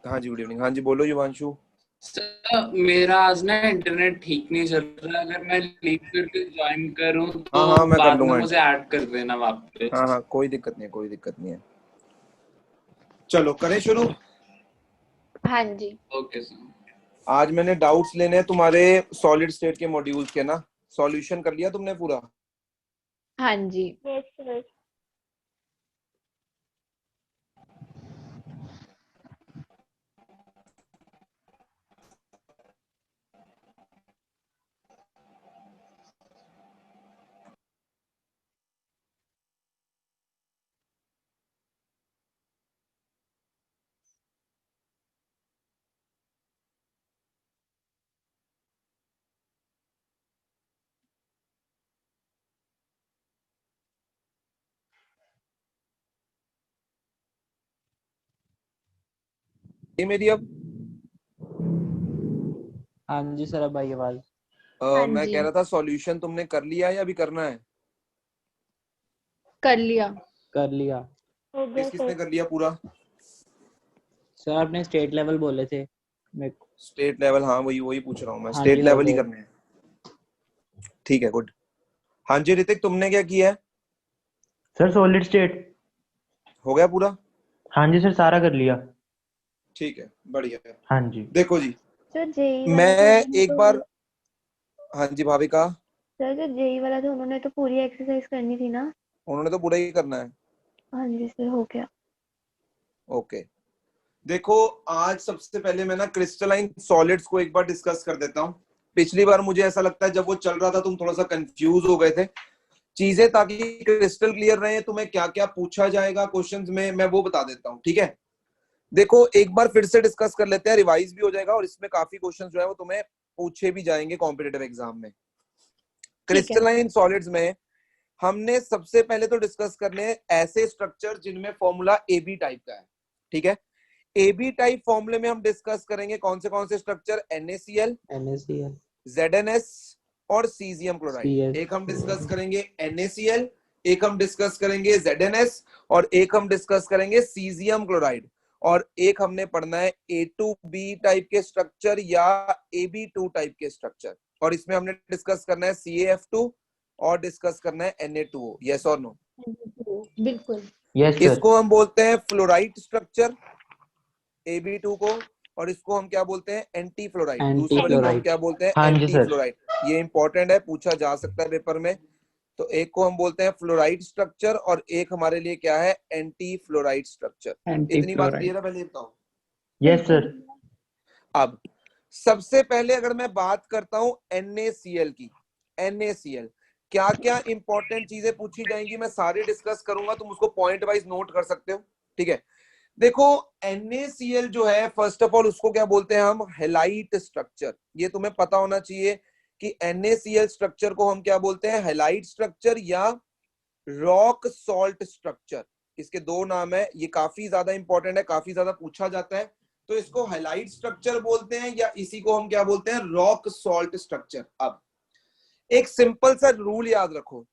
हाँ जी, good evening. हाँ जी, बोलो युवांशु। सर मेरा आज ना इंटरनेट ठीक नहीं चल रहा है। अगर मैं लीव करके ज्वाइन करूं हाँ तो हाँ, मैं कर बाद में लूंगा। मुझे ऐड कर देना हाँ वापस। हाँ, कोई दिक्कत नहीं है, कोई दिक्कत नहीं है। चलो करें शुरू। हाँ जी। Okay sir. आज मैंने डाउट्स लेने हैं तुम्हारे सॉलिड स्टेट के मॉड्यूल्स के ना। सॉल्यूशन कर लिया तुमने पूरा? हाँ जी। Yes sir. ये मेरी अब हाँ जी सर, अब आई आवाज। हाँ मैं जी, कह रहा था सॉल्यूशन तुमने कर लिया है या अभी करना है? कर लिया। कर लिया हो गया किस किसने सर। कर लिया पूरा? सर, आपने स्टेट लेवल बोले थे मेरे को। State level? हाँ, वही वही पूछ रहा हूँ मैं, हाँ स्टेट जी, हो लेवल ही गए। करने हैं। ठीक है, गुड। हाँ जी ऋतिक, तुमने क्या किया है? Sir solid state. हो गया पूरा? हाँ जी सर, सारा कर लिया। ठीक है, बढ़िया है। हाँ जी। देखो जी, सर जेई वाला मैं था उन्होंने एक तो बार, हाँ जी भाविका, सर जो जेई वाला था उन्होंने तो पूरी एक्सरसाइज करनी थी ना। उन्होंने तो पूरा ही करना है। हाँ जी सर, हो गया। ओके, देखो आज सबसे पहले मैं ना क्रिस्टलाइन सॉलिड्स को एक बार डिस्कस कर देता हूँ। पिछली बार मुझे ऐसा लगता है जब वो चल रहा था तुम थोड़ा सा कंफ्यूज हो गए थे चीजें, ताकि क्रिस्टल क्लियर रहे तुम्हें क्या क्या पूछा जाएगा क्वेश्चंस में, मैं वो बता देता हूँ। ठीक है, देखो एक बार फिर से डिस्कस कर लेते हैं, रिवाइज भी हो जाएगा और इसमें काफी क्वेश्चंस जो है वो तुम्हें पूछे भी जाएंगे कॉम्पिटिटिव एग्जाम में। ठीक है। क्रिस्टलाइन सॉलिड्स में हमने सबसे पहले तो डिस्कस करने हैं ऐसे स्ट्रक्चर जिनमें फॉर्मूला AB टाइप का है। ठीक है, AB टाइप फॉर्मूले में हम डिस्कस करेंगे कौन से स्ट्रक्चर? NaCl, NaCl, ZnS और सीजियम क्लोराइड। CS, एक हम डिस्कस करेंगे NaCl, एक हम डिस्कस करेंगे ZnS और एक हम डिस्कस करेंगे सीजियम क्लोराइड। और एक हमने पढ़ना है A2B टाइप के स्ट्रक्चर या AB2 टाइप के स्ट्रक्चर, और इसमें हमने डिस्कस करना है CaF2 और डिस्कस करना है Na2O। यस और नो? बिल्कुल। Yes sir. इसको हम बोलते हैं फ्लोराइड स्ट्रक्चर AB2 को, और इसको हम क्या बोलते हैं? Anti fluoride. दूसरे वाले को हम क्या बोलते हैं? हाँ जी एंटी सर। फ्लोराइड। ये इंपॉर्टेंट है, पूछा जा सकता है पेपर में। तो एक को हम बोलते हैं फ्लोराइड स्ट्रक्चर और एक हमारे लिए क्या है? Anti fluoride structure. एंटी इतनी बात फ्लोराइड। क्लियर है? पहले बताओ। Yes sir. अब सबसे पहले अगर मैं बात करता हूं NaCl की, NaCl क्या क्या इंपॉर्टेंट चीजें पूछी जाएंगी मैं सारे डिस्कस करूंगा, तुम उसको पॉइंट वाइज नोट कर सकते हो। ठीक है, देखो NaCl जो है फर्स्ट ऑफ ऑल उसको क्या बोलते हैं हम? Halide structure. ये तुम्हें पता होना चाहिए कि NaCl स्ट्रक्चर को हम क्या बोलते हैं? हेलाइट स्ट्रक्चर या रॉक सॉल्ट स्ट्रक्चर। इसके दो नाम है, ये काफी ज्यादा इंपॉर्टेंट है, काफी ज्यादा पूछा जाता है। तो इसको हेलाइट स्ट्रक्चर बोलते हैं या इसी को हम क्या बोलते हैं? Rock salt structure. अब एक सिंपल सा रूल याद रखो,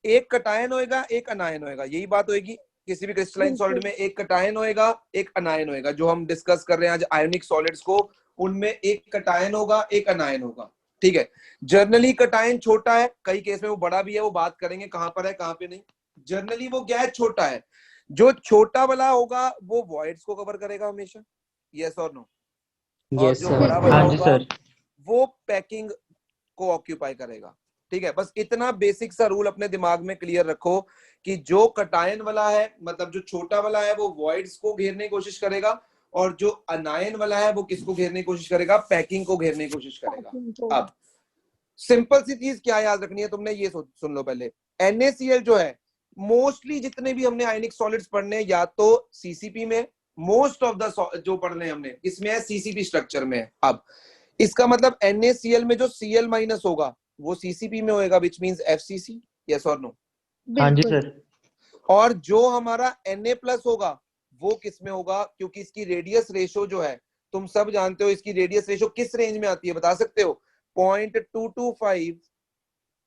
एक कटायन होएगा एक अनायन होएगा, यही बात होएगी किसी भी क्रिस्टलाइन सॉलिड में। एक कटायन होएगा एक अनायन होएगा, जो हम डिस्कस कर रहे हैं आज आयोनिक सॉलिड्स को, उनमें एक कटायन होगा एक अनायन होगा। ठीक है, जर्नली कटायन छोटा है, कई केस में वो बड़ा भी है, वो बात करेंगे कहां पर है कहां पे नहीं। जर्नली वो क्या है? छोटा है। जो छोटा वाला होगा वो वॉइड्स को कवर करेगा हमेशा, यस और नो? और यस जो सर। बड़ा वाला हाँ जी होगा सर। वो पैकिंग को ऑक्यूपाई करेगा। ठीक है, बस इतना बेसिक सा रूल अपने दिमाग में क्लियर रखो कि जो कटायन वाला है, मतलब जो छोटा वाला है, वो वॉइड्स को घेरने की कोशिश करेगा, और जो अनायन वाला है वो किसको घेरने की कोशिश करेगा? पैकिंग को घेरने की कोशिश करेगा। अब सिंपल सी चीज क्या याद रखनी है तुमने, ये सुन लो पहले। NaCl जो है मोस्टली जितने भी हमने आयनिक सॉलिड्स पढ़ने या तो CCP में, मोस्ट ऑफ द जो पढ़ने हमने इसमें है CCP स्ट्रक्चर में है। अब इसका मतलब NaCl में जो Cl माइनस होगा वो CCP में होएगा, विच मींस FCC। यस और नो? हाँ जी सर। और जो हमारा Na प्लस होगा वो किस में होगा? क्योंकि इसकी रेडियस रेशो जो है तुम सब जानते हो, इसकी रेडियस रेशो किस रेंज में आती है बता सकते हो? 0.225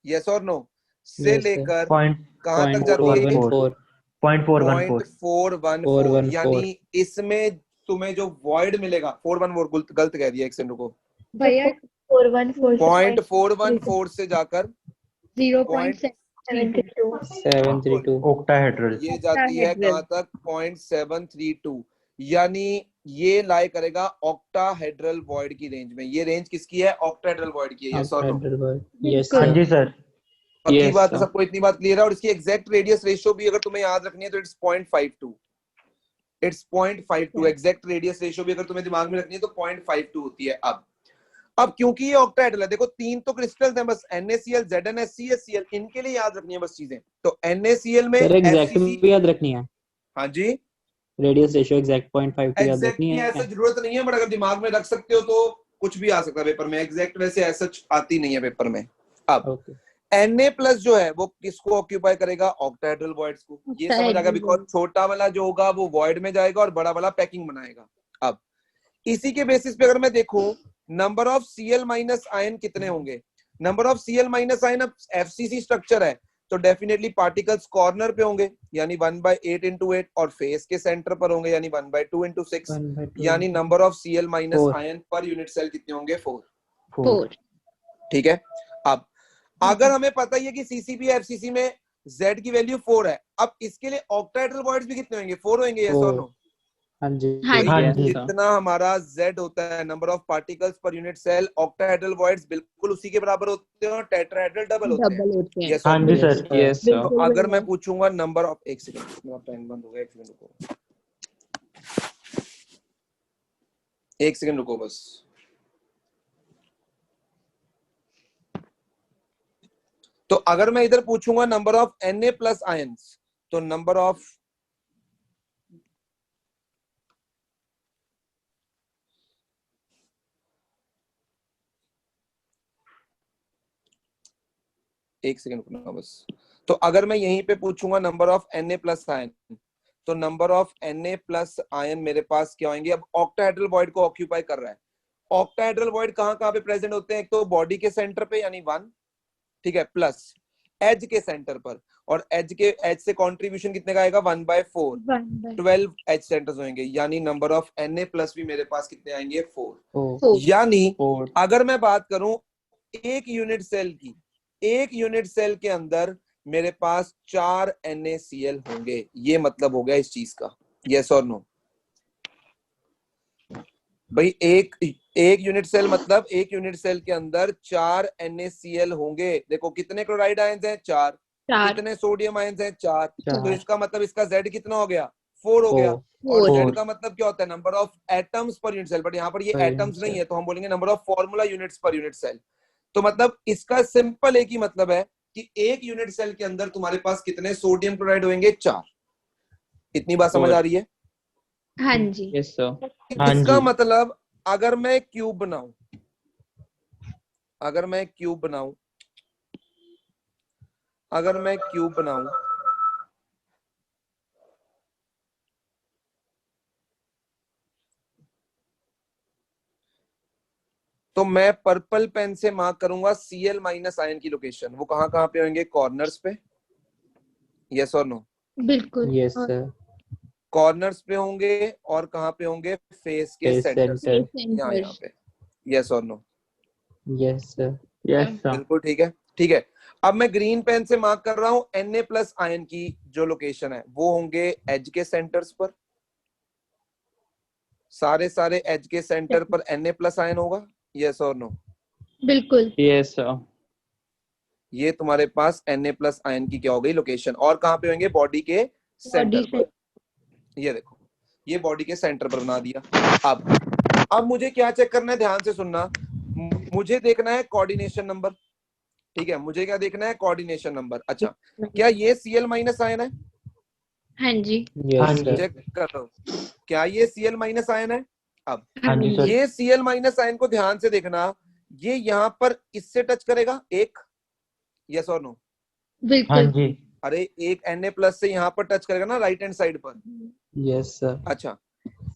यस और नो से यस सर। लेकर पॉइंट कहां तक जाती है? 414 0.414 0.414। यानी इसमें तुम्हें जो वॉइड मिलेगा 414 गलत कह दिया, एक सेकंड रुको, भैया 414 से 0.414 से जाकर 0.732 732 ऑक्टाहेड्रल। ये जाती है Octahedral। कहां तक, 0.732, यानी ये लाई करेगा ऑक्टाहेड्रल वॉइड की रेंज में। ये रेंज किसकी है, ऑक्टाहेड्रल वॉइड की है, यस और नो? यस हाँ सर। जी सर। पक्की Yes, बात है, sir. सबको इतनी बात क्लियर है? और इसकी एग्जैक्ट रेडियस रेशियो भी अगर तुम्हें याद रखनी है तो it's 0.52, it's 0.52। Exact radius ratio भी अगर तुम्हें दिमाग में रखनी है तो 0.52 होती है। अब क्योंकि ये ऑक्टाहेड्रल है, देखो तीन तो क्रिस्टल्स हैं बस, NaCl, ZnSC, HCl, इनके लिए याद रखनी है बस चीजें। तो NaCl में सर एग्जैक्ट FCC, भी याद रखनी है, हाँ जी, रेडियस रेशियो एग्जैक्ट 0.52 याद एग्जैक्ट रखनी की है। ऐसा जरूरत नहीं है, बट अगर दिमाग में रख सकते हो तो कुछ भी आ सकता है पेपर में। एग्जैक्ट वैसे ऐसा आती नहीं है पेपर में। अब ओके Na+ जो है वो किसको ऑक्यूपाई करेगा, ऑक्टाहेड्रल वॉइड्स को। ये समझ आ गया, Octahedral बिकॉज void। छोटा वाला जो होगा वो वॉइड में जाएगा और बड़ा वाला पैकिंग बनाएगा। अब इसी के बेसिस पे अगर मैं देखूं नंबर ऑफ Cl- आयन कितने होंगे, नंबर ऑफ Cl- आयन, अब FCC स्ट्रक्चर है तो डेफिनेटली पार्टिकल्स कॉर्नर पे होंगे यानी 1/8 × 8, और फेस के सेंटर पर होंगे यानी 1/2 × 6, 1/2 यानी number of Cl- 4 ion per unit cell कितने होंगे, 4। 4। ठीक है। अब अगर हमें पता ही है कि CCP FCC में Z की वैल्यू 4 है, अब इसके लिए ऑक्टाहेड्रल वॉइड्स भी कितने होंगे, 4 होंगे, यस और नो? हाँ जी हाँ भाई हाँ yes, जी। sir. जितना हमारा Z होता है number of particles per unit cell, octahedral voids बिल्कुल उसी के बराबर होते हैं और टेट्राहेड्रल डबल होते हैं, डबल होते हैं। यस हाँ और जी नो? सर। yes sir. तो अगर मैं पूछूंगा नंबर ऑफ, एक सेकंड मेरा पेन बंद हो गया, एक सेकंड रुको, एक सेकंड रुको बस। तो अगर मैं इधर पूछूंगा नंबर ऑफ Na+ आयंस, तो नंबर ऑफ एक सेकंड रुकना बस। तो अगर मैं यहीं पे पूछूंगा नंबर ऑफ Na+ आयन, तो नंबर ऑफ Na+ आयन मेरे पास क्या होंगे। अब ऑक्टाहेड्रल वॉइड को ऑक्यूपाई कर रहा है, ऑक्टाहेड्रल वॉइड कहां कहां पे प्रेजेंट होते हैं, एक तो बॉडी के सेंटर पे यानी 1, ठीक है, प्लस एज के सेंटर पर, और एज से कंट्रीब्यूशन कितने का आएगा, 1/4, 12 एज सेंटर्स होंगे, यानी नंबर ऑफ Na+ भी मेरे पास कितने आएंगे, 4। 4 यानी 4 अगर मैं बात करूं एक यूनिट सेल की, एक यूनिट सेल के अंदर मेरे पास 4 NaCl होंगे, ये मतलब हो गया इस चीज का, यस और नो? भाई एक यूनिट सेल मतलब एक यूनिट सेल के अंदर 4 NaCl होंगे। देखो कितने क्लोराइड आयंस हैं, 4, 4। कितने सोडियम आयंस हैं, 4, तो 4 इसका मतलब इसका Z कितना हो गया, 4 हो गया। 4 और 4। Z का मतलब क्या होता है, number of atoms per unit cell, but यहाँ पर ये Per unit एटम्स नहीं cell। है तो हम बोलेंगे number of formula units per unit cell. तो मतलब इसका सिंपल एक ही मतलब है कि एक यूनिट सेल के अंदर तुम्हारे पास कितने सोडियम क्लोराइड होंगे, 4। इतनी बात समझ आ रही है? हाँ जी। yes sir. हाँ इसका जी। मतलब अगर मैं क्यूब बनाऊं, अगर मैं क्यूब बनाऊं, अगर मैं क्यूब बनाऊं, तो मैं पर्पल पेन से मार्क करूंगा Cl- आयन की लोकेशन, वो कहां कहां पे होंगे, कॉर्नर्स पे, यस और नो? बिल्कुल। yes और sir. कॉर्नर्स पे होंगे और कहां पे होंगे, फेस के Face सेंटर center। यहाँ पे, यस और no? yes sir. Yes sir. बिल्कुल ठीक है, ठीक है। अब मैं ग्रीन पेन से मार्क कर रहा हूं Na+ आयन की जो लोकेशन है वो होंगे एज के सेंटर्स पर, सारे एज के सेंटर पर Na+ आयन होगा, यस और नो? बिल्कुल। yes sir. ये तुम्हारे पास Na+ आयन की क्या हो गई लोकेशन। और कहां पे होंगे, बॉडी के सेंटर बॉडी पर। ये देखो ये बॉडी के सेंटर पर बना दिया। अब मुझे क्या चेक करना है, ध्यान से सुनना, मुझे देखना है कोऑर्डिनेशन नंबर, ठीक है, मुझे क्या देखना है, कोऑर्डिनेशन नंबर। अच्छा, क्या ये Cl- आयन है, हाँ जी। yes हाँ sir. जी। चेक करो, क्या ये Cl- आयन है? अब हाँ जी सर। ये Cl- आयन को ध्यान से देखना, ये यहां पर इससे टच करेगा एक, यस और नो? हाँ बिल्कुल। जी। अरे एक Na+ से यहां पर टच करेगा ना, राइट हैंड साइड पर। yes sir. अच्छा,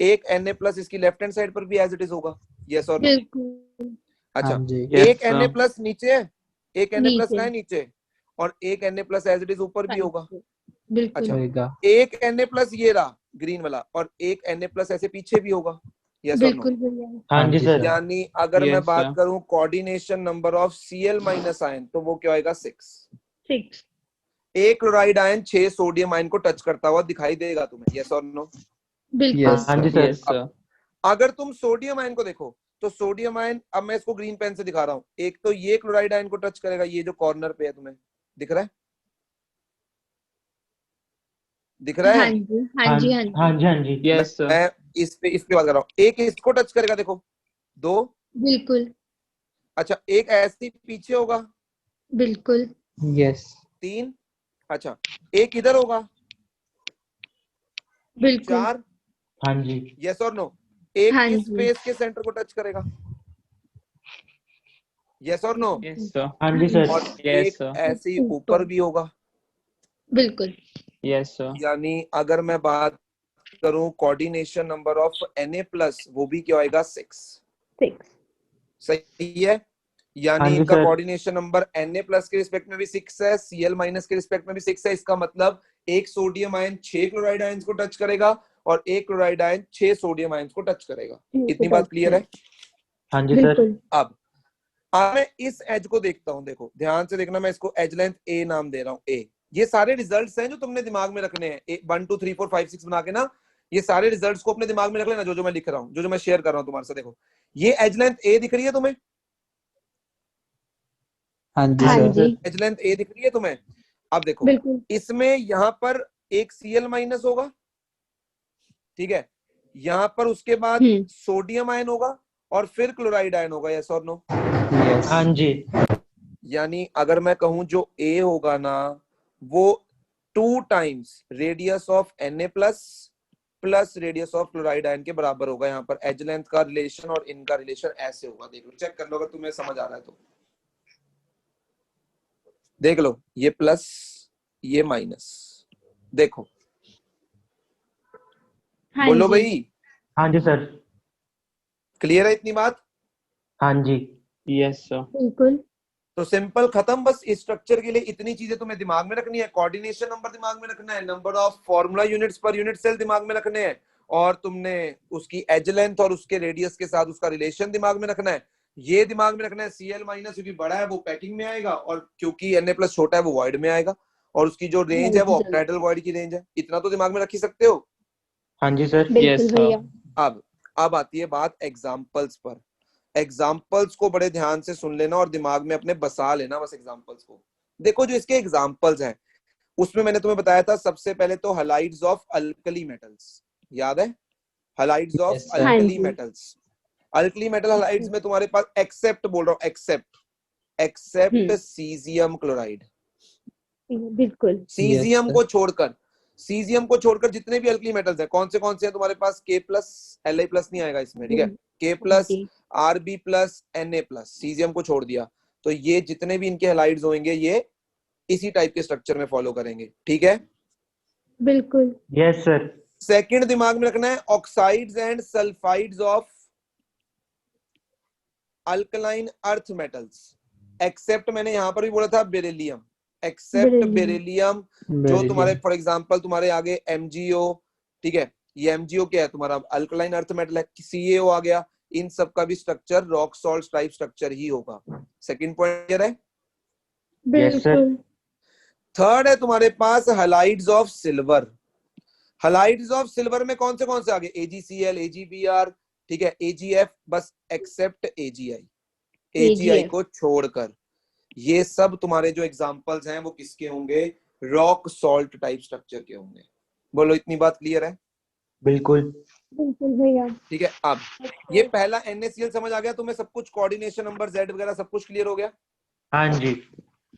एक Na+ इसकी लेफ्ट हैंड साइड पर भी एज इट इज होगा, यस और नो? बिल्कुल। अच्छा, हाँ जी एक Yes, sir. Na+ नीचे है, एक Na+ नीचे। का है नीचे, और एक Na+ एज इट इज ऊपर भी होगा। बिल्कुल। अच्छा, होएगा एक Na+ ये रहा, ग्रीन वाला, और एक Na+ ऐसे पीछे भी होगा, यस और नो? बिल्कुल भैया। हाँ जी सर। यानी अगर मैं Yes, बात sir. करूं coordination number of Cl minus ion, तो वो क्या होगा? 6। 6। एक क्लोराइड आयन 6 सोडियम आयन को टच करता हुआ दिखाई देगा तुम्हें, यस और नो? बिल्कुल। हाँ जी सर। Yes, sir. अगर तुम सोडियम आयन को देखो तो सोडियम आयन, अब मैं इसको ग्रीन पेन से दिखा रहा हूं, एक तो ये क्लोराइड आयन को टच करेगा, ये जो कॉर्नर पे है तुम्हें दिख रहा है, दिख रहा हाँ है? जी, हाँ जी, हाँ जी। हाँ जी हाँ जी। Yes, sir. मैं इस पे बात कर रहा हूँ। एक इसको टच करेगा, देखो 2, बिल्कुल, अच्छा एक ऐसे ही पीछे होगा, बिल्कुल, यस। 3, अच्छा एक इधर होगा, बिल्कुल, 4, हाँ जी। यस और नो? एक हाँ इस जी। फेस के सेंटर को टच करेगा, यस और नो? Yes, sir. हाँ जी सर। और Yes, एक sir. ऐसे ही ऊपर भी होगा। बिल्कुल, Yes, sir. यानी अगर मैं बात करूं कोऑर्डिनेशन नंबर ऑफ Na+, वो भी क्या होगा? 6। 6। सही है? यानी हाँ जी इनका सर। कोऑर्डिनेशन नंबर Na+ के रिस्पेक्ट में भी 6 है, Cl- के रिस्पेक्ट में भी 6 है। इसका मतलब एक सोडियम आयन 6 क्लोराइड आयंस को टच करेगा और एक क्लोराइड आयन 6 सोडियम आयंस को टच करेगा। इतनी बात क्लियर है? हाँ जी सर। बिल्कुल। अब मैं इस एज को देखता हूं, देखो ध्यान से देखना, मैं इसको एज लेंथ A नाम दे रहा हूं, A। ये सारे रिजल्ट्स हैं जो तुमने दिमाग में रखने हैं, 1 2 3 4 5 6 बना के ना, ये सारे रिजल्ट्स को अपने दिमाग में रख लेना, जो मैं लिख रहा हूं, जो मैं शेयर कर रहा हूं तुम्हारे साथ। देखो ये एज लेंथ A दिख रही है तुम्हें? हाँ जी हाँ सर। जी, एज लेंथ A दिख रही है तुम्हें? अब देखो बिल्कुल, इसमें यहां पर एक Cl- होगा, ठीक है, यहां पर उसके बाद सोडियम आयन होगा और फिर क्लोराइड आयन होगा, यस और नो? यस। हाँ जी। यानी अगर मैं कहूं जो A होगा ना, वो 2 times radius of Na+ plus radius of chloride ion के बराबर होगा। यहाँ पर एज लेंथ का रिलेशन और इनका रिलेशन ऐसे होगा, देख लो, चेक कर लो अगर तुम्हें समझ आ रहा है तो। देख लो, ये प्लस ये माइनस, देखो हाँ बोलो जी, भाई, हाँ जी सर। क्लियर है इतनी बात? हाँ जी। Yes, sir. बिल्कुल, तो सिंपल खत्म। बस इस स्ट्रक्चर के लिए इतनी चीजें तुम्हें दिमाग में रखनी है, कोऑर्डिनेशन नंबर दिमाग में रखना है, number of formula units per unit cell दिमाग में रखने हैं, और तुमने उसकी एज लेंथ और उसके रेडियस के साथ उसका रिलेशन दिमाग में रखना है। ये दिमाग में रखना है Cl- क्योंकि बड़ा है वो पैकिंग में आएगा, और क्योंकि Na+ छोटा है वो वॉइड में आएगा, और उसकी जो रेंज है वो ऑक्टाहेड्रल वॉइड की रेंज है। इतना तो दिमाग में रख ही सकते हो। हाँ जी सर। बिल्कुल Yes, भैया। sir. अब आती है बात एग्जाम्पल्स पर। एग्जाम्पल्स को बड़े ध्यान से सुन लेना और दिमाग में अपने बसा लेना बस एग्जाम्पल्स को। देखो जो इसके एग्जाम्पल्स हैं उसमें मैंने तुम्हें बताया था, सबसे पहले तो हलाइड्स ऑफ अल्कली मेटल्स, याद है? Halides of Yes, sir. हाँ अल्कली जी। मेटल्स, अल्कली मेटल हलाइड्स में तुम्हारे पास एक्सेप्ट बोल रहा हूं, एक्सेप्ट सीजियम क्लोराइड। बिल्कुल, सीजियम sir. को छोड़कर, सीजियम को छोड़कर जितने भी अल्कली मेटल्स हैं, कौन से हैं तुम्हारे पास? K+, Li+ नहीं आएगा इसमें, ठीक है, K+, जी, Rb+, Na+, सीजियम को छोड़ दिया, तो ये जितने भी इनके हैलाइड्स होंगे ये इसी टाइप के स्ट्रक्चर में फॉलो करेंगे, ठीक है? बिल्कुल, यस सर। सेकंड दिमाग में रखना है, oxides and sulphides of alkaline earth metals, except मैंने यहां पर भी बोला था बेरिलियम, एक्सेप्ट बेरिलियम, जो तुम्हारे फॉर एग्जांपल तुम्हारे आगे MgO, ठीक है, ये MgO क्या है तुम्हारा? अल्कलाइन अर्थ मेटल है। CaO आ गया, इन सब का भी structure rock salt type structure ही होगा। सेकंड पॉइंट क्लियर है? Yes sir. बिल्कुल, थर्ड है तुम्हारे पास halides of silver. Halides of silver में कौन से आगे? AgCl, AgBr, ठीक है, AgF, बस एक्सेप्ट AgI को छोड़कर। ये सब तुम्हारे जो एग्जांपल्स हैं वो किसके होंगे? रॉक सॉल्ट टाइप स्ट्रक्चर के होंगे। बोलो इतनी बात क्लियर है? बिल्कुल। बिल्कुल भैया। ठीक है, अब ये पहला NaCl समझ आ गया तुम्हें, सब कुछ कोऑर्डिनेशन नंबर Z वगैरह सब कुछ क्लियर हो गया? हाँ जी।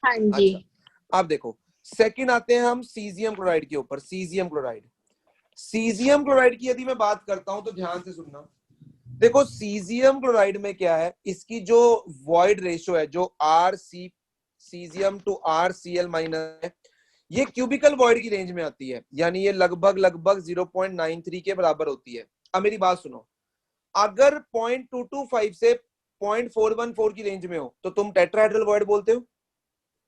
हाँ जी, अच्छा, अब देखो सेकंड आते हैं हम सीजियम क्लोराइड के ऊपर। सीजियम क्लोराइड की यदि मैं बात करता हूं तो ध्यान से सुनना। देखो सीजियम क्लोराइड में क्या है, इसकी जो वॉइड रेशियो है, जो सीजियम टू RCl- है, ये क्यूबिकल वॉइड की रेंज में आती है, यानी ये लगभग 0.93 के बराबर होती है। अब मेरी बात सुनो, अगर 0.225 से 0.414 की रेंज में हो तो तुम टेट्राहेड्रल वॉइड बोलते हो।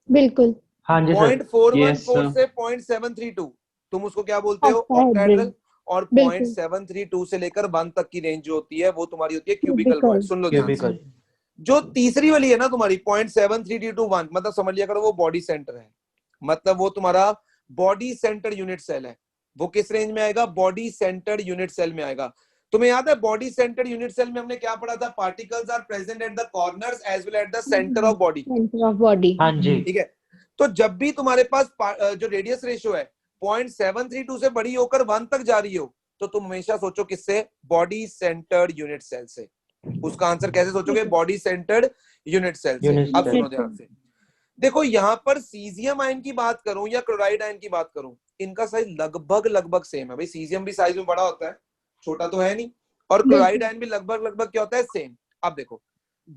बिल्कुल, हाँ जी सर। 0.414 Yes, sir. से 0.732 तुम उसको क्या बोलते हो? ऑक्टाहेड्रल। ऑक्टाहेड्रल। और बिल्कुल। 0.732 से लेकर 1 तक की रेंज जो होती है वो तुम्हारी होती है क्यूबिकल Cubical. वॉइड। सुन लो ध्यान से। क्यूबिकल। जो तीसरी वाली है ना तुम्हारी 0.732 to 1, मतलब समझ लिया करो वो बॉडी सेंटर है, मतलब वो तुम्हारा बॉडी सेंटर यूनिट सेल है। वो किस रेंज में आएगा? बॉडी सेंटर यूनिट सेल में आएगा। तुम्हें याद है बॉडी सेंटर यूनिट सेल में हमने क्या पढ़ा था? Particles are present at the corners as well at the centre of body. Center of body. हाँ जी। ठीक है, तो जब भी तुम्हारे पास जो रेडियस रेशियो है 0.732 से बड़ी होकर 1 तक जा रही हो, तो तुम हमेशा सोचो किससे? बॉडी सेंटर्ड यूनिट सेल से। उसका आंसर कैसे सोचोगे? बॉडी सेंटर्ड यूनिट सेल से। Unit अब cell. सुनो ध्यान से, देखो यहाँ पर सीजियम आयन की बात करूं या क्लोराइड आयन की बात करूं, इनका साइज लगभग सेम है। भाई सीजियम भी साइज में बड़ा होता है, छोटा तो है नहीं, और क्लोराइड आयन भी लगभग क्या होता है? सेम। अब देखो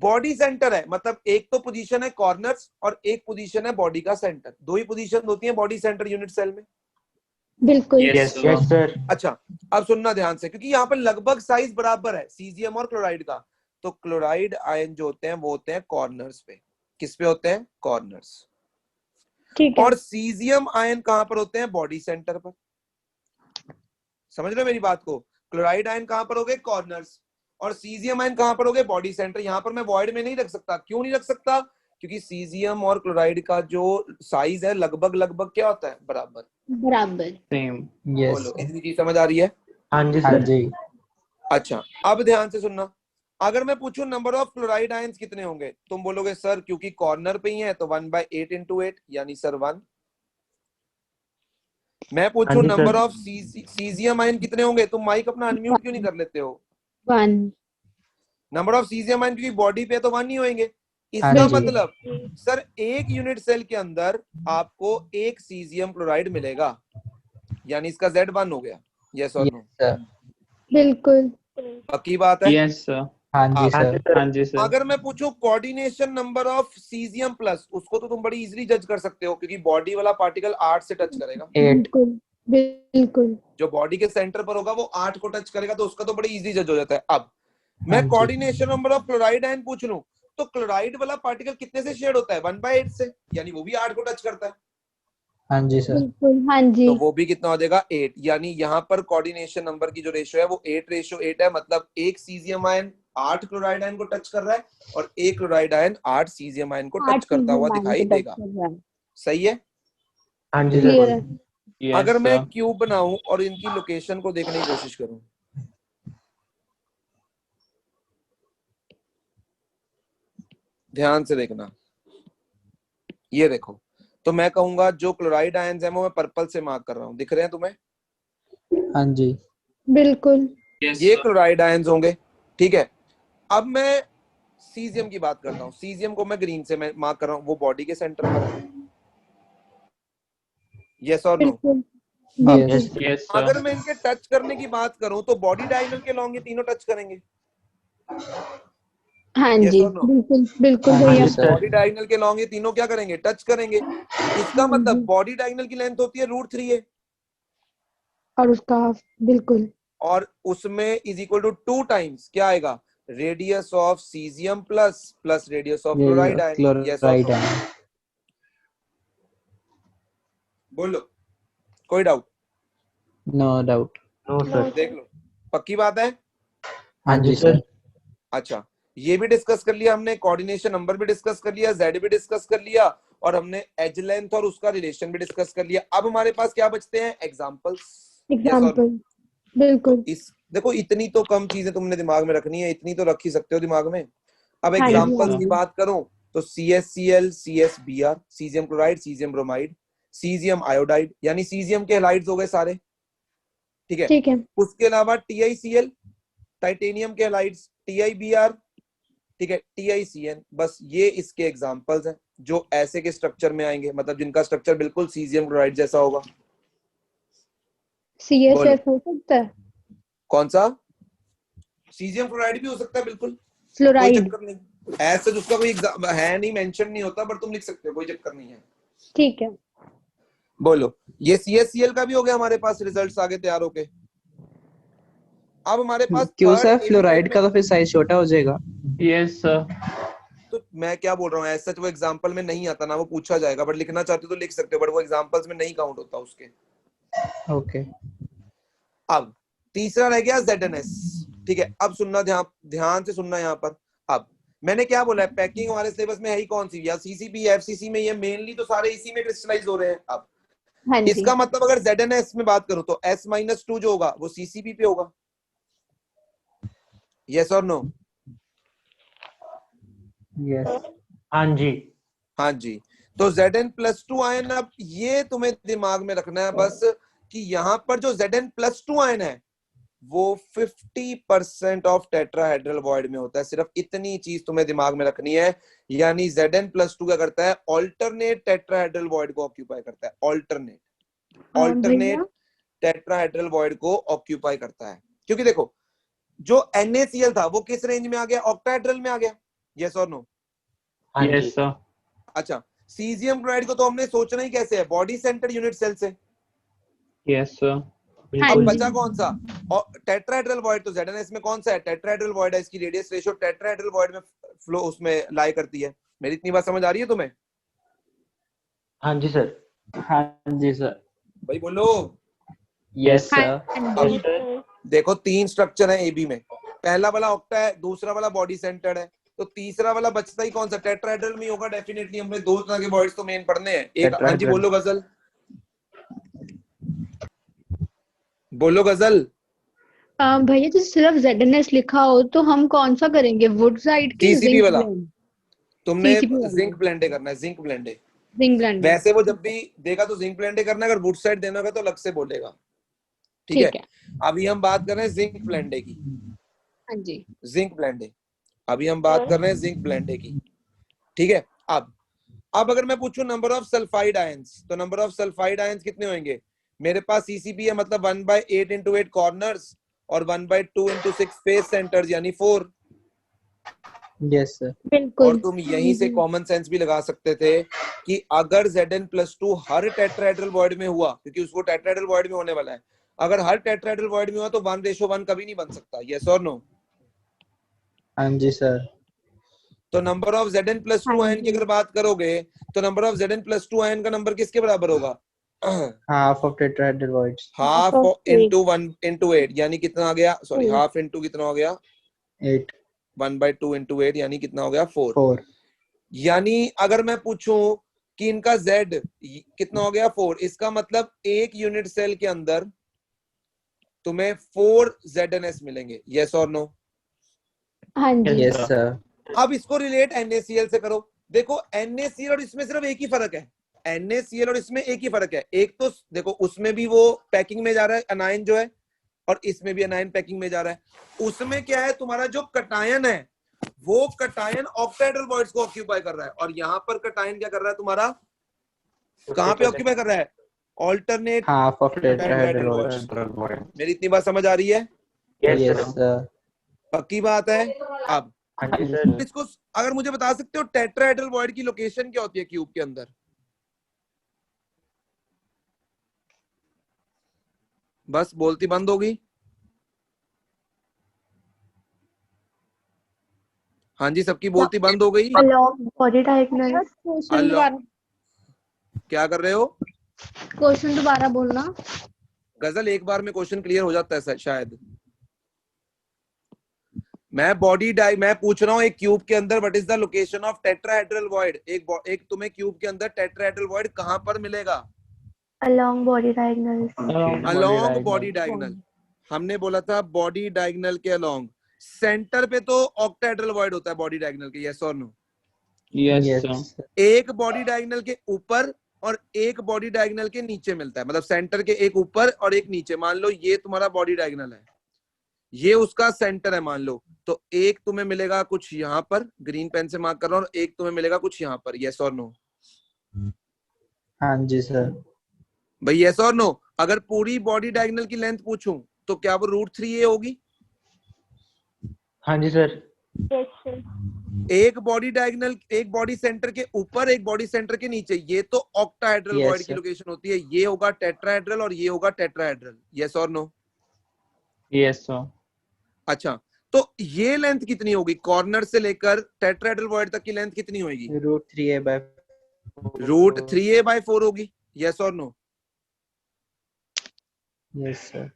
बॉडी सेंटर है, मतलब एक तो पोजीशन है कॉर्नर्स और एक पोजीशन है बॉडी का सेंटर। दो ही पोजीशन होती है बॉडी सेंटर यूनिट सेल में। बिल्कुल। Yes, yes sir. अच्छा, अब सुनना ध्यान से, क्योंकि यहाँ पर लगभग साइज बराबर है सीजियम और क्लोराइड का, तो क्लोराइड आयन जो होते हैं वो होते हैं कॉर्नर्स पे। किस पे होते हैं? कॉर्नर्स। ठीक है। और सीजियम आयन कहां पर होते हैं? बॉडी सेंटर पर। समझ रहे हो मेरी बात को? क्लोराइड आयन कहां पर हो गए? कॉर्नर्स। और सीजियम आयन कहां पर हो गए? Body centre. यहां पर मैं वॉइड में नहीं रख सकता। क्यों नहीं रख सकता? क्योंकि सीजियम और क्लोराइड का जो साइज है लगभग क्या होता है? बराबर। बराबर। सेम। बोलो, इतनी चीज समझ आ रही है? हाँ जी हाँ सर। जी। अच्छा, अब ध्यान से सुनना, अगर मैं पूछूं नंबर ऑफ क्लोराइड आयंस कितने होंगे, तुम बोलोगे सर क्योंकि कॉर्नर पे ही है तो 1/8 into 8 यानी सर 1। मैं पूछूं हाँ जी, number sir. Of caesium ion कितने होंगे, तुम माइक अपना अनम्यूट क्यों नहीं कर लेते हो? 1। नंबर ऑफ सीजियम आयन क्योंकि बॉडी पे तो 1 ही होंगे। हाँ इसका जी। मतलब सर एक यूनिट सेल के अंदर आपको एक सीजियम क्लोराइड मिलेगा, यानी इसका Z1 हो गया। यस और नो? सर। बिल्कुल। पक्की बात है? Yes sir. हाँ जी आप- हाँ जी सर। सर। हाँ जी सर। अगर मैं पूछूं coordination number of caesium plus, उसको तो तुम बड़ी इजीली जज कर सकते हो, क्योंकि बॉडी वाला पार्टिकल 8 से टच करेगा। 8। बिल्कुल। बिल्कुल। जो बॉडी के सेंटर पर होगा वो 8 को टच करेगा, तो उसका तो बड़ी इजी जज हो जाता है। अब हाँ मैं जी। Coordination number of chloride ion पूछ लूं, तो क्लोराइड वाला पार्टिकल कितने से शेड होता है? 1/8 से, यानी वो भी 8 को टच करता है, हाँ जी सर। बिल्कुल। हाँ जी। तो वो भी कितना हो जाएगा? 8। यानी यहाँ पर कोऑर्डिनेशन नंबर की जो रेशियो है वो 8:8 है, मतलब एक सीजियम आयन 8 क्लोराइड आयन को टच कर रहा है और एक क्लोराइड आयन 8 सीजियम आयन को टच 8 करता हुआ सीजियम आयन दिखाई को टच देगा। कर रहा है। सही है? हाँ जी क्लियर सर। है। यस अगर मैं सर। क्यूब बनाऊं और इनकी लोकेशन को देखने की कोशिश करूं, ध्यान से देखना, ये देखो, तो मैं कहूंगा जो क्लोराइड आयंस हैं वो मैं पर्पल से मार्क कर रहा हूं, दिख रहे हैं तुम्हें? हाँ जी। बिल्कुल। यस ये सर। क्लोराइड आयंस होंगे। ठीक है, अब मैं सीजियम की बात करता हूं। सीजियम को मैं ग्रीन से मैं मार्क कर रहा हूं, वो बॉडी के सेंटर पर है। यस और नो? बिल्कुल। यस। बिल्कुल। यस अगर सर। मैं इनके टच करने की बात करूं तो बॉडी डायगोनल के लॉन्ग ये तीनों टच करेंगे। हाँ Yes जी। or no? बिल्कुल। बिल्कुल हाँ भैया। जी सर। बॉडी डायगोनल के लॉन्ग ये तीनों क्या करेंगे? टच करेंगे। इसका हाँ मतलब जी। बॉडी डायगोनल की लेंथ होती है √3a और उसका हाफ। बिल्कुल। और उसमें इज इक्वल टू 2 टाइम्स क्या आएगा? Radius of caesium plus radius of chloride ion. Yes और क्लोराइड नो? आयन। बोलो, कोई doubt? No doubt. No sir. देख लो, पक्की बात है? हाँ जी सर। अच्छा, ये भी डिस्कस कर लिया हमने, कोऑर्डिनेशन नंबर भी डिस्कस कर लिया, जेड भी डिस्कस कर लिया, और हमने एज लेंथ और उसका रिलेशन भी डिस्कस कर लिया। अब हमारे पास क्या बचते हैं? एग्जांपल्स। एग्जाम्पल। तो बिल्कुल। इस देखो, इतनी तो कम चीजें तुमने दिमाग में रखनी है, इतनी तो रख ही सकते हो दिमाग में। अब हाँ जी। एग्जांपल्स हाँ की जी। बात करूं तो CaCl, CsBr, caesium chloride, caesium bromide, caesium iodide, यानी सीजियम के हैलाइड्स हो गए सारे। ठीक है, ठीक है। उसके अलावा TiCl, टाइटेनियम के हैलाइड्स, TiBr, ठीक है, TiCN, बस ये इसके एग्जांपल्स हैं जो ऐसे के स्ट्रक्चर में आएंगे, मतलब जिनका स्ट्रक्चर बिल्कुल सीजियम क्लोराइड जैसा होगा। CSF हो सकता है। कौन सा? सीजियम क्लोराइड भी हो सकता है, बिल्कुल, कोई फ्लोराइड। चक्कर नहीं। ऐसे उसका कोई है नहीं, मेंशन नहीं होता, बट तुम लिख सकते हो, कोई चक्कर नहीं है। ठीक है। बोलो, ये CaCl का भी हो गया हमारे पास, रिजल्ट्स आगे तैयार होके। अब हमारे पास क्यों थर्ड सर? एलिमेंट फ्लोराइड में, का तो फिर साइज छोटा हो जाएगा। Yes sir. तो मैं क्या बोल रहा हूँ, ऐसा वो एग्जांपल में नहीं आता ना, वो पूछा जाएगा, बट लिखना चाहते हो तो लिख सकते हो, बट वो एग्जांपल्स में नहीं काउंट होता उसके। ओके। अब तीसरा रह गया ZNS। ठीक है, अब सुनना, ध्यान से सुनना यहाँ पर। अब मैंने क्या बोला है, पैकिंग हमारे सिलेबस में है ही कौन सी, या CCP FCC में, ये मेनली तो सारे इसी में क्रिस्टलाइज हो रहे हैं। अब हाँ जी, इसका मतलब अगर ZNS में बात करूं तो S-2 जो होगा वो CCP पे होगा। यस और नो? यस। हाँ जी। हाँ जी। तो Zn+2 आयन, अब ये तुम्हें दिमाग में रखना है बस कि यहाँ पर जो Zn+2 आयन है वो 50% ऑफ टेट्राहेड्रल वॉइड में होता है। सिर्फ इतनी चीज तुम्हें दिमाग में रखनी है। यानी Zn+2 क्या करता है, ऑल्टरनेट टेट्राहेड्रल वॉइड को ऑक्यूपाई करता है। ऑल्टरनेट भैया टेट्राहेड्रल वॉइड को ऑक्यूपाई करता है। क्योंकि देखो जो NaCl था वो किस रेंज में आ गया, ऑक्टाहेड्रल में आ गया। यस और नो? हाँ जी। Yes sir. अच्छा, सीजियम क्लोराइड को तो हमने सोचना ही कैसे है, बॉडी सेंटर यूनिट सेल से। Yes sir. अब बिल्कुल। बचा कौन सा, और टेट्राहेड्रल वॉइड। तो ZNS में कौन सा है, टेट्राहेड्रल वॉइड है। इसकी रेडियस रेशियो टेट्राहेड्रल वॉइड में फ्लो उसमें लाई करती है। मेरी इतनी बात समझ आ रही है तुम्हें? हाँ जी सर। हाँ जी सर। भाई बोलो। यस हाँ सर। जी, देखो 3 स्ट्रक्चर है AB में, पहला वाला ऑक्टा है, दूसरा वाला बॉडी सेंटर्ड है, तो तीसरा वाला बचता ही कौन सा, टेट्राहेड्रल में होगा डेफिनेटली। हमने 2 तरह के वॉइड्स तो मेन पढ़ने हैं। एक, हाँ जी बोलो गजल, बोलो गजल। भैया तो सिर्फ ZNS लिखा हो तो हम कौन सा करेंगे, वुड साइड की TCP वाला ब्लेंड? तुमने TCP वाला। जिंक ब्लेंडे करना है, जिंक ब्लेंडे। Zinc blende. वैसे वो जब भी देगा तो जिंक ब्लेंडे करना है, अगर वुड साइड देना होगा तो अलग से बोलेगा। ठीक है, अभी हम बात कर रहे हैं जिंक ब्लेंडे की। हाँ जी, जिंक ब्लेंडे, अभी हम बात कर रहे हैं जिंक ब्लेंडे की। ठीक है, अब अगर मैं पूछूं नंबर ऑफ सल्फाइड आयंस, तो नंबर ऑफ सल्फाइड आयंस कितने होंगे? मेरे पास CCP है, मतलब 1/8 into 8 कॉर्नर्स और 1/2 into 6 फेस सेंटर्स, यानी 4। Yes sir. और बिल्कुल। तुम यहीं से कॉमन सेंस भी लगा सकते थे कि अगर Zn+2 हर टेट्राहेड्रल वॉइड में हुआ, क्योंकि उसको टेट्राहेड्रल वॉइड में होने वाला है, अगर हर टेट्राहेड्रल वॉइड में हुआ तो 1:1 कभी नहीं बन सकता। यस और नो? हाँ जी सर। तो नंबर ऑफ Zn+2 हाँ आयन की जी। अगर बात करोगे तो नंबर ऑफ Zn+2 आयन का नंबर किसके बराबर होगा? Half of tetrahedral voids. Half of into 1 into 8, यानी कितना आ गया, सॉरी 8। हाफ इंटू कितना हो गया, 8। 1/2 into 8, यानी कितना हो गया, 4। 4। यानी अगर मैं पूछूं कि इनका Z कितना हो गया, 4, इसका मतलब एक यूनिट सेल के अंदर तुम्हें 4 ZNS मिलेंगे। यस और नो? हाँ जी, यस सर। अब इसको रिलेट NaCl से करो। देखो NaCl और इसमें सिर्फ एक ही फर्क है, NaCl और इसमें एक ही फर्क है। एक तो देखो उसमें भी वो पैकिंग में जा रहा है अनायन जो है, और इसमें भी अनायन पैकिंग में जा रहा है। उसमें क्या है, तुम्हारा जो कटायन है वो कटायन ऑक्टाहेड्रल वॉइड्स को ऑक्यूपाई कर रहा है, और यहाँ पर कटायन क्या कर रहा है तुम्हारा, कहाँ पे ऑक्यूपाई कर रहा है, alternate half of tetrahedral tetrahedral voids. Voids. मेरी इतनी बात समझ आ रही है? Yes sir. पक्की बात है? अब हाँ जी सर। इसको अगर मुझे बता सकते हो टेट्राहेड्रल वॉइड की लोकेशन क्या होती है क्यूब के अंदर? बस बोलती बंद हो गई। हाँ जी, सबकी बोलती बंद हो गई। along body diagonal. क्वेश्चन दोबारा, क्या कर रहे हो? क्वेश्चन दोबारा बोलना। गजल, एक बार में क्वेश्चन क्लियर हो जाता है शायद। मैं पूछ रहा हूँ एक क्यूब के अंदर what is the location of tetrahedral void. एक तुम्हें क्यूब के अंदर टेट्राहेड्रल वॉइड कहां पर मिलेगा? Along body diagonal. Along body diagonal. हमने बोला था बॉडी डायगोनल के अलोंग। सेंटर पे तो ऑक्टाहेड्रल वॉइड होता है बॉडी डायगोनल के। यस और नो? Yes sir. एक बॉडी डायगोनल के ऊपर और एक बॉडी डायगोनल के नीचे मिलता है, मतलब सेंटर के एक ऊपर और एक नीचे। मान लो ये तुम्हारा बॉडी डायगोनल है, ये उसका सेंटर है मान लो, तो एक तुम्हें मिलेगा कुछ यहाँ पर, ग्रीन पेन से मार्क कर रहा हूँ, और एक तुम्हें मिलेगा कुछ यहाँ पर। यस और नो? हाँ जी सर। भाई यस और नो? अगर पूरी बॉडी डायगोनल की लेंथ पूछूं तो क्या वो √3a होगी? हाँ जी सर। Yes, sir. एक बॉडी डायगोनल, एक बॉडी सेंटर के ऊपर, एक बॉडी सेंटर के नीचे, ये तो ऑक्टाहेड्रल Yes, वॉइड की sir. लोकेशन होती है। ये होगा टेट्राहेड्रल और ये होगा टेट्राहेड्रल। यस और नो? Yes sir. अच्छा, तो ये लेंथ कितनी होगी, कॉर्नर से लेकर टेट्राहेड्रल वॉइड तक की लेंथ कितनी होगी? √3a/4 √3a/4 होगी। यस और नो? Yes sir.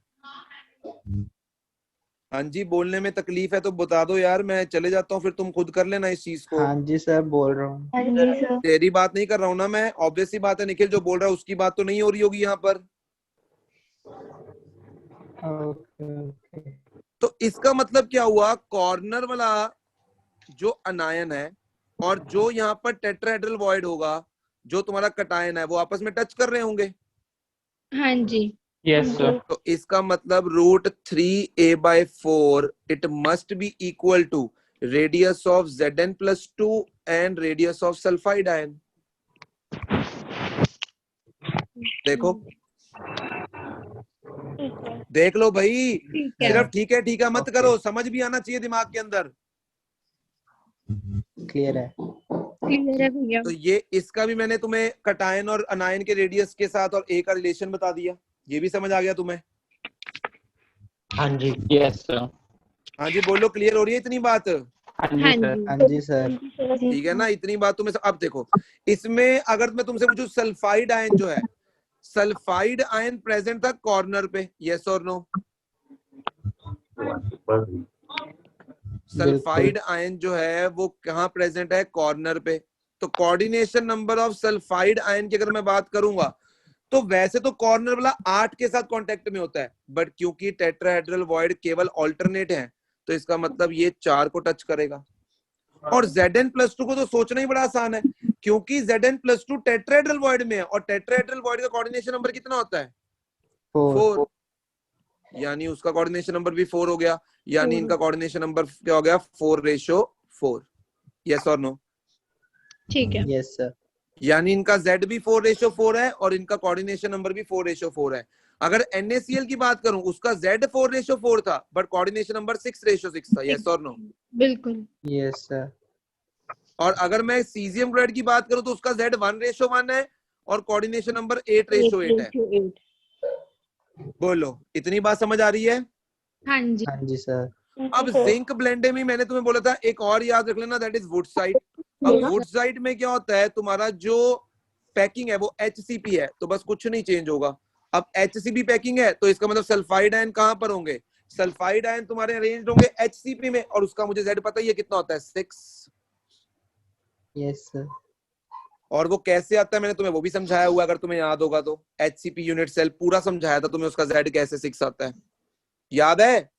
हाँ जी, बोलने में तकलीफ है तो बता दो यार, मैं चले जाता हूँ, फिर तुम खुद कर लेना इस चीज को। हाँ जी सर, बोल रहा हूँ। हाँ जी सर। तेरी बात नहीं कर रहा हूँ ना मैं, ऑब्वियस सी बात है निखिल जो बोल रहा है उसकी बात तो नहीं हो रही होगी यहाँ पर। ओके। तो इसका मतलब क्या हुआ, कॉर्नर वाला जो अनायन है और जो यहाँ पर टेट्राहेड्रल वॉइड होगा, जो तुम्हारा कटायन है, वो आपस में टच कर रहे होंगे। हाँ जी। Yes sir. तो इसका मतलब √3a/4 it must be equal to radius of Zn+2 and radius of sulphide ion. देखो, ठीक है। देख लो भाई, ठीक है। सिर्फ ठीक है मत Okay. करो, समझ भी आना चाहिए दिमाग के अंदर। क्लियर है। क्लियर है भैया। तो ये इसका भी मैंने तुम्हें कटायन और अनायन के रेडियस के साथ और ए का रिलेशन बता दिया, ये भी समझ आ गया तुम्हें। हाँ जी। Yes sir. हाँ जी बोलो, क्लियर हो रही है इतनी बात? हाँ हाँ जी सर। जी। हाँ जी सर। ठीक है ना, इतनी बात तुम्हें। अब देखो, इसमें अगर मैं तुमसे पूछूं सल्फाइड आयन जो है, सल्फाइड आयन प्रेजेंट था कॉर्नर पे, यस और नो? सल्फाइड आयन जो है वो कहाँ प्रेजेंट है, कॉर्नर पे। तो coordination number of sulphide ion की अगर मैं बात करूंगा, तो वैसे तो कॉर्नर वाला 8 के साथ कांटेक्ट में होता है, बट क्योंकि टेट्राहेड्रल वॉइड केवल ऑल्टरनेट है, तो इसका मतलब ये 4 को टच करेगा। और Zn+2 को तो सोचना ही बड़ा आसान है, क्योंकि Zn+2 टेट्राहेड्रल वॉइड में है, और टेट्राहेड्रल वॉइड का कोऑर्डिनेशन नंबर कितना होता है, 4। यानी उसका कोऑर्डिनेशन नंबर भी 4 हो गया, यानी इनका कोऑर्डिनेशन नंबर क्या हो गया, 4:4। यस और नो? ठीक है। Yes sir. यानी इनका Z भी 4:4 है और इनका कोऑर्डिनेशन नंबर भी 4:4 है। अगर NaCl की बात करूं, उसका Z 4:4 था, बट कोऑर्डिनेशन नंबर 6:6 था। यस और नो? बिल्कुल। Yes sir. और अगर मैं सीजियम क्लोराइड की बात करूं, तो उसका Z 1:1 है और कोऑर्डिनेशन नंबर 8:8 है। 8:8। बोलो, इतनी बात समझ आ रही है? हाँ जी। हाँ जी सर। अब जिंक ब्लेंडे में मैंने तुम्हें बोला था एक और याद रख लेना, दैट इज वुडसाइड। अब वुडसाइड में क्या होता है, तुम्हारा जो पैकिंग है वो HCP है, तो बस कुछ नहीं चेंज होगा। अब HCP पैकिंग है, तो इसका मतलब सल्फाइड आयन कहां पर होंगे, सल्फाइड आयन तुम्हारे अरेंज्ड होंगे HCP में, और उसका मुझे Z पता ही है कितना होता है, 6। Yes sir. और वो कैसे आता है मैंने तुम्हें वो भी समझाया हुआ, अगर तुम्हें याद होगा तो। HCP यूनिट सेल पूरा समझाया था तुम्हें, उसका Z कैसे 6 आता है, याद है?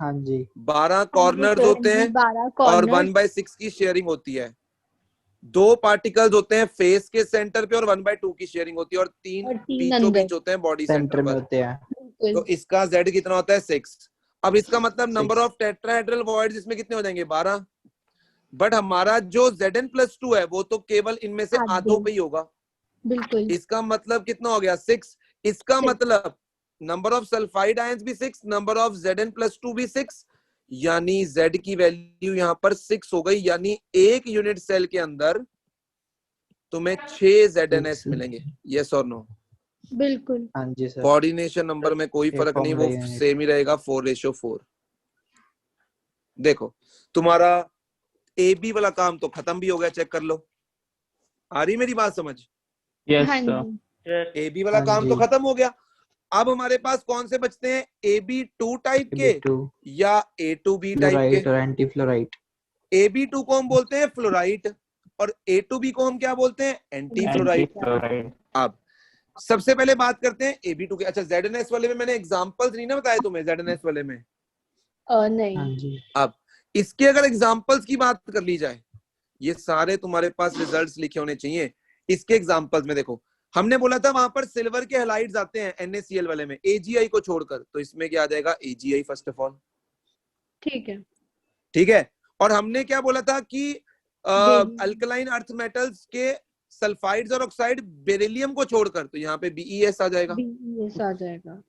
हाँ जी। 12 कॉर्नर्स होते हैं 12 और कॉर्नर 1/6 की शेयरिंग होती है। 2 पार्टिकल्स होते हैं फेस के सेंटर पे और 1/2 की शेयरिंग होती है, और 3 और 3 बीचों अंदर। बीच होते हैं बॉडी सेंटर सेंटर में पर। होते हैं। बिल्कुल। तो इसका Z कितना होता है, 6। अब इसका मतलब नंबर 6। ऑफ टेट्राहेड्रल वॉइड्स इसमें कितने हो जाएंगे, 12। बट हमारा जो Zn+2 है वो तो केवल इनमें से आधे। आधों पे ही होगा। बिल्कुल। इसका मतलब कितना हो गया, 6। इसका 6। मतलब नंबर ऑफ सल्फाइड आयंस भी 6, नंबर ऑफ Zn+2 भी 6, यानी Z की वैल्यू यहाँ पर 6 हो गई। यानी एक यूनिट सेल के अंदर तुम्हें 6 ZNS मिलेंगे। यस और नो? बिल्कुल। हाँ जी सर। कोऑर्डिनेशन नंबर में कोई फर्क नहीं, वो सेम ही रहेगा, 4:4। देखो, तुम्हारा AB वाला काम तो खत्म भी हो गया, चेक कर लो। आ रही मेरी बात समझ? यस हाँ सर। जी। AB वाला हाँ काम तो जी। खत्म हो गया। अब हमारे पास कौन से बचते हैं, AB2 टाइप के AB2 या A2B टाइप फ्लोराइट के? और एंटी फ्लोराइट। AB2 को हम बोलते हैं फ्लोराइट और A2B को हम क्या बोलते हैं, एंटी फ्लोराइट। फ्लोराइड। अब सबसे पहले बात करते हैं AB2 के। अच्छा, ZNS वाले में मैंने एग्जांपल्स नहीं ना बताए तुम्हें, ZNS वाले में। नहीं। हाँ जी। अब इसके अगर एग्जांपल्स की बात कर ली जाए, ये सारे तुम्हारे पास रिजल्ट्स लिखे होने चाहिए। इसके एग्जांपल्स में देखो, हमने बोला था वहां पर सिल्वर के हैलाइड्स आते हैं NaCl वाले में, AgI को छोड़कर, तो इसमें क्या आ जाएगा, AgI फर्स्ट ऑफ ऑल। ठीक है। ठीक है। और हमने क्या बोला था कि अल्कलाइन अर्थ मेटल्स के सल्फाइड्स और ऑक्साइड बेरिलियम को छोड़कर, तो यहाँ पे BeS आ जाएगा। BeS आ जाएगा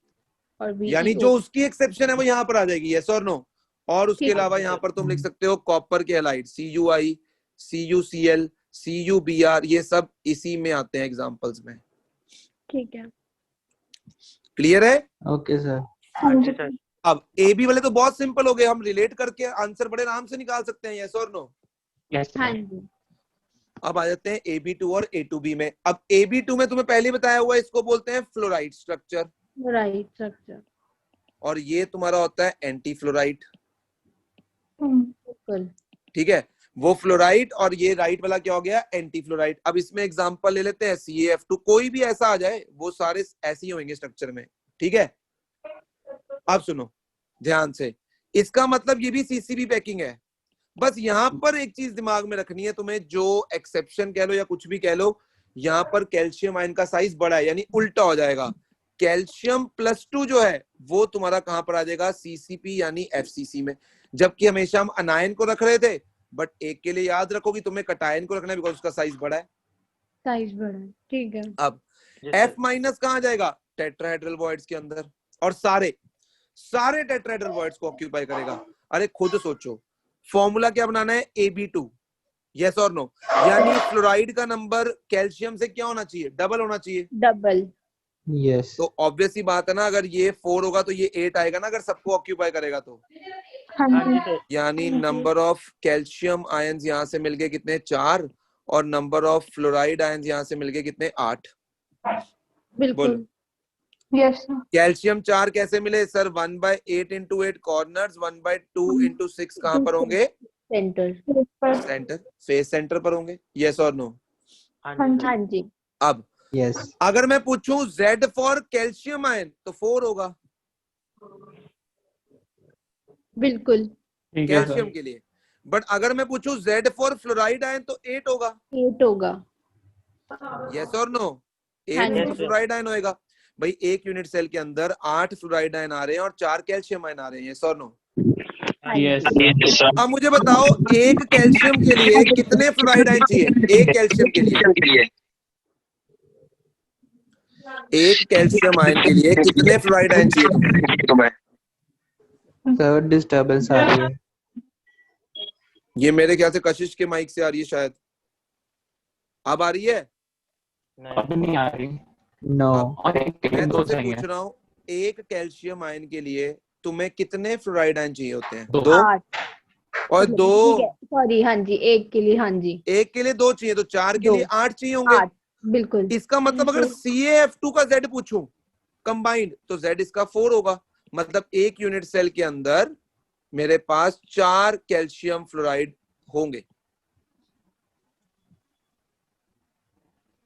और BeO। यानी जो उसकी एक्सेप्शन है वो यहाँ पर आ जाएगी, यस और नो? और उसके ठीक है। अलावा यहाँ पर तुम लिख सकते हो कॉपर के हैलाइड, CuI, CuCl, CuBr, ये सब इसी में आते हैं एग्जांपल्स में। ठीक है। क्लियर है? Okay sir. हाँ जी सर। अब AB वाले तो बहुत सिंपल हो गए, हम रिलेट करके आंसर बड़े आराम से निकाल सकते हैं, यस और नो? यस हाँ सर। जी। अब आ जाते हैं AB2 और A2B में। अब AB2 में तुम्हें पहले बताया हुआ, इसको बोलते हैं फ्लोराइड स्ट्रक्चर। Right structure. और ये तुम्हारा होता है एंटी फ्लोराइड। बिल्कुल। ठीक है, वो फ्लोराइड और ये राइट वाला क्या हो गया, एंटी फ्लोराइड। अब इसमें एग्जांपल ले लेते हैं CaF2, कोई भी ऐसा आ जाए वो सारे ऐसे ही होंगे स्ट्रक्चर में। ठीक है, अब सुनो ध्यान से, इसका मतलब ये भी CCB पैकिंग है। बस यहाँ पर एक चीज दिमाग में रखनी है तुम्हें, जो एक्सेप्शन कह लो या कुछ भी कह लो, यहाँ पर कैल्शियम आयन का साइज बड़ा है, यानी उल्टा हो जाएगा। कैल्शियम +2 जो है वो तुम्हारा कहां पर आ जाएगा, CCP यानी FCC में। जबकि हमेशा हम अनायन को रख रहे थे, बट एक के लिए याद रखो कि तुम्हें कटायन को रखना है, बिकॉज उसका साइज बड़ा है। साइज बड़ा है, ठीक है। अब F- कहां जाएगा, टेट्राहेड्रल वॉइड्स के अंदर, और सारे टेट्राहेड्रल वॉइड्स को ऑक्यूपाई करेगा। अरे खुद सोचो, फॉर्मूला क्या बनाना है, AB2, यस और नो। यानी फ्लोराइड का नंबर कैल्शियम से क्या होना चाहिए, डबल होना चाहिए। डबल। यस। तो ऑब्वियस ही बात है ना, अगर ये 4 होगा तो ये 8 आएगा ना, अगर सबको ऑक्यूपाई करेगा तो। हाँ जी यानी हाँ जी। नंबर ऑफ कैल्शियम आयंस यहाँ से मिलके कितने, 4, और नंबर ऑफ फ्लोराइड आयंस यहाँ से मिलके कितने, 8। बिल्कुल। Yes sir. कैल्शियम 4 कैसे मिले सर, 1/8 into 8 कॉर्नर्स, 1/2 into 6 कहां पर होंगे, सेंटर। सेंटर, फेस सेंटर पर होंगे, यस और नो। हाँ जी। अब यस। अगर मैं पूछूं Z फॉर कैल्शियम आयन तो 4 होगा ठीक बिल्कुल। है कैल्शियम सर। के लिए, बट अगर मैं पूछूं Z फॉर फ्लोराइड आयन तो 8 होगा, 8 होगा। यस और नो। हाँ 8 जी। तो फ्लोराइड आयन होएगा। भाई एक यूनिट सेल के अंदर 8 फ्लोराइड आयन आ रहे हैं और 4 कैल्शियम आयन आ रहे हैं, यस और नो। हाँ यस जी। सर। अब मुझे बताओ, एक कैल्शियम के लिए कितने फ्लोराइड आयन चाहिए, एक कैल्शियम के लिए, एक कैल्शियम आयन के लिए कितने फ्लोराइड आयन चाहिए तुम्हें। सर डिस्टरबेंस आ रही है। ये मेरे ख्याल से कशिश के माइक से आ रही है शायद। अब आ रही है, अब नहीं आ रही। नो। और एक के लिए मैं 2 तुमसे चाहिए। पूछ रहा हूँ, एक कैल्शियम आयन के लिए तुम्हें कितने फ्लोराइड आयन चाहिए होते हैं, 2। 2 8। और ठीक 2, है, सॉरी, हाँ जी, एक के लिए, हाँ जी, एक के लिए 2 चाहिए, तो 4 के 2, लिए 8 चाहिए होंगे। 8। बिल्कुल। इसका मतलब अगर CaF2 का Z पूछूं कंबाइंड तो Z इसका 4 होगा। मतलब एक यूनिट सेल के अंदर मेरे पास 4 कैल्शियम फ्लोराइड होंगे।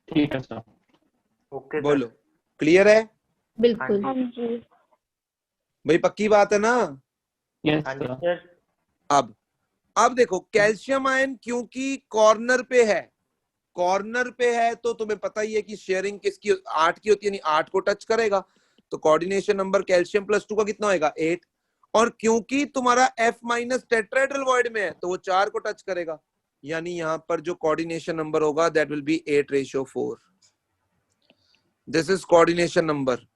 ठीक है सर। ओके बोलो, क्लियर है बिल्कुल। हाँ जी भाई, पक्की बात है ना। यस हाँ जी सर। सर। अब देखो, कैल्शियम आयन क्योंकि कॉर्नर पे है तो तुम्हें पता ही है कि शेयरिंग किसकी 8 की होती है, यानी 8 को टच करेगा। तो कोऑर्डिनेशन नंबर कैल्शियम +2 का कितना होगा, 8। और क्योंकि तुम्हारा F- टेट्राहेड्रल वॉइड में है तो वो 4 को टच करेगा, यानी यहां पर जो कोऑर्डिनेशन नंबर होगा that will be 8:4। This is coordination number.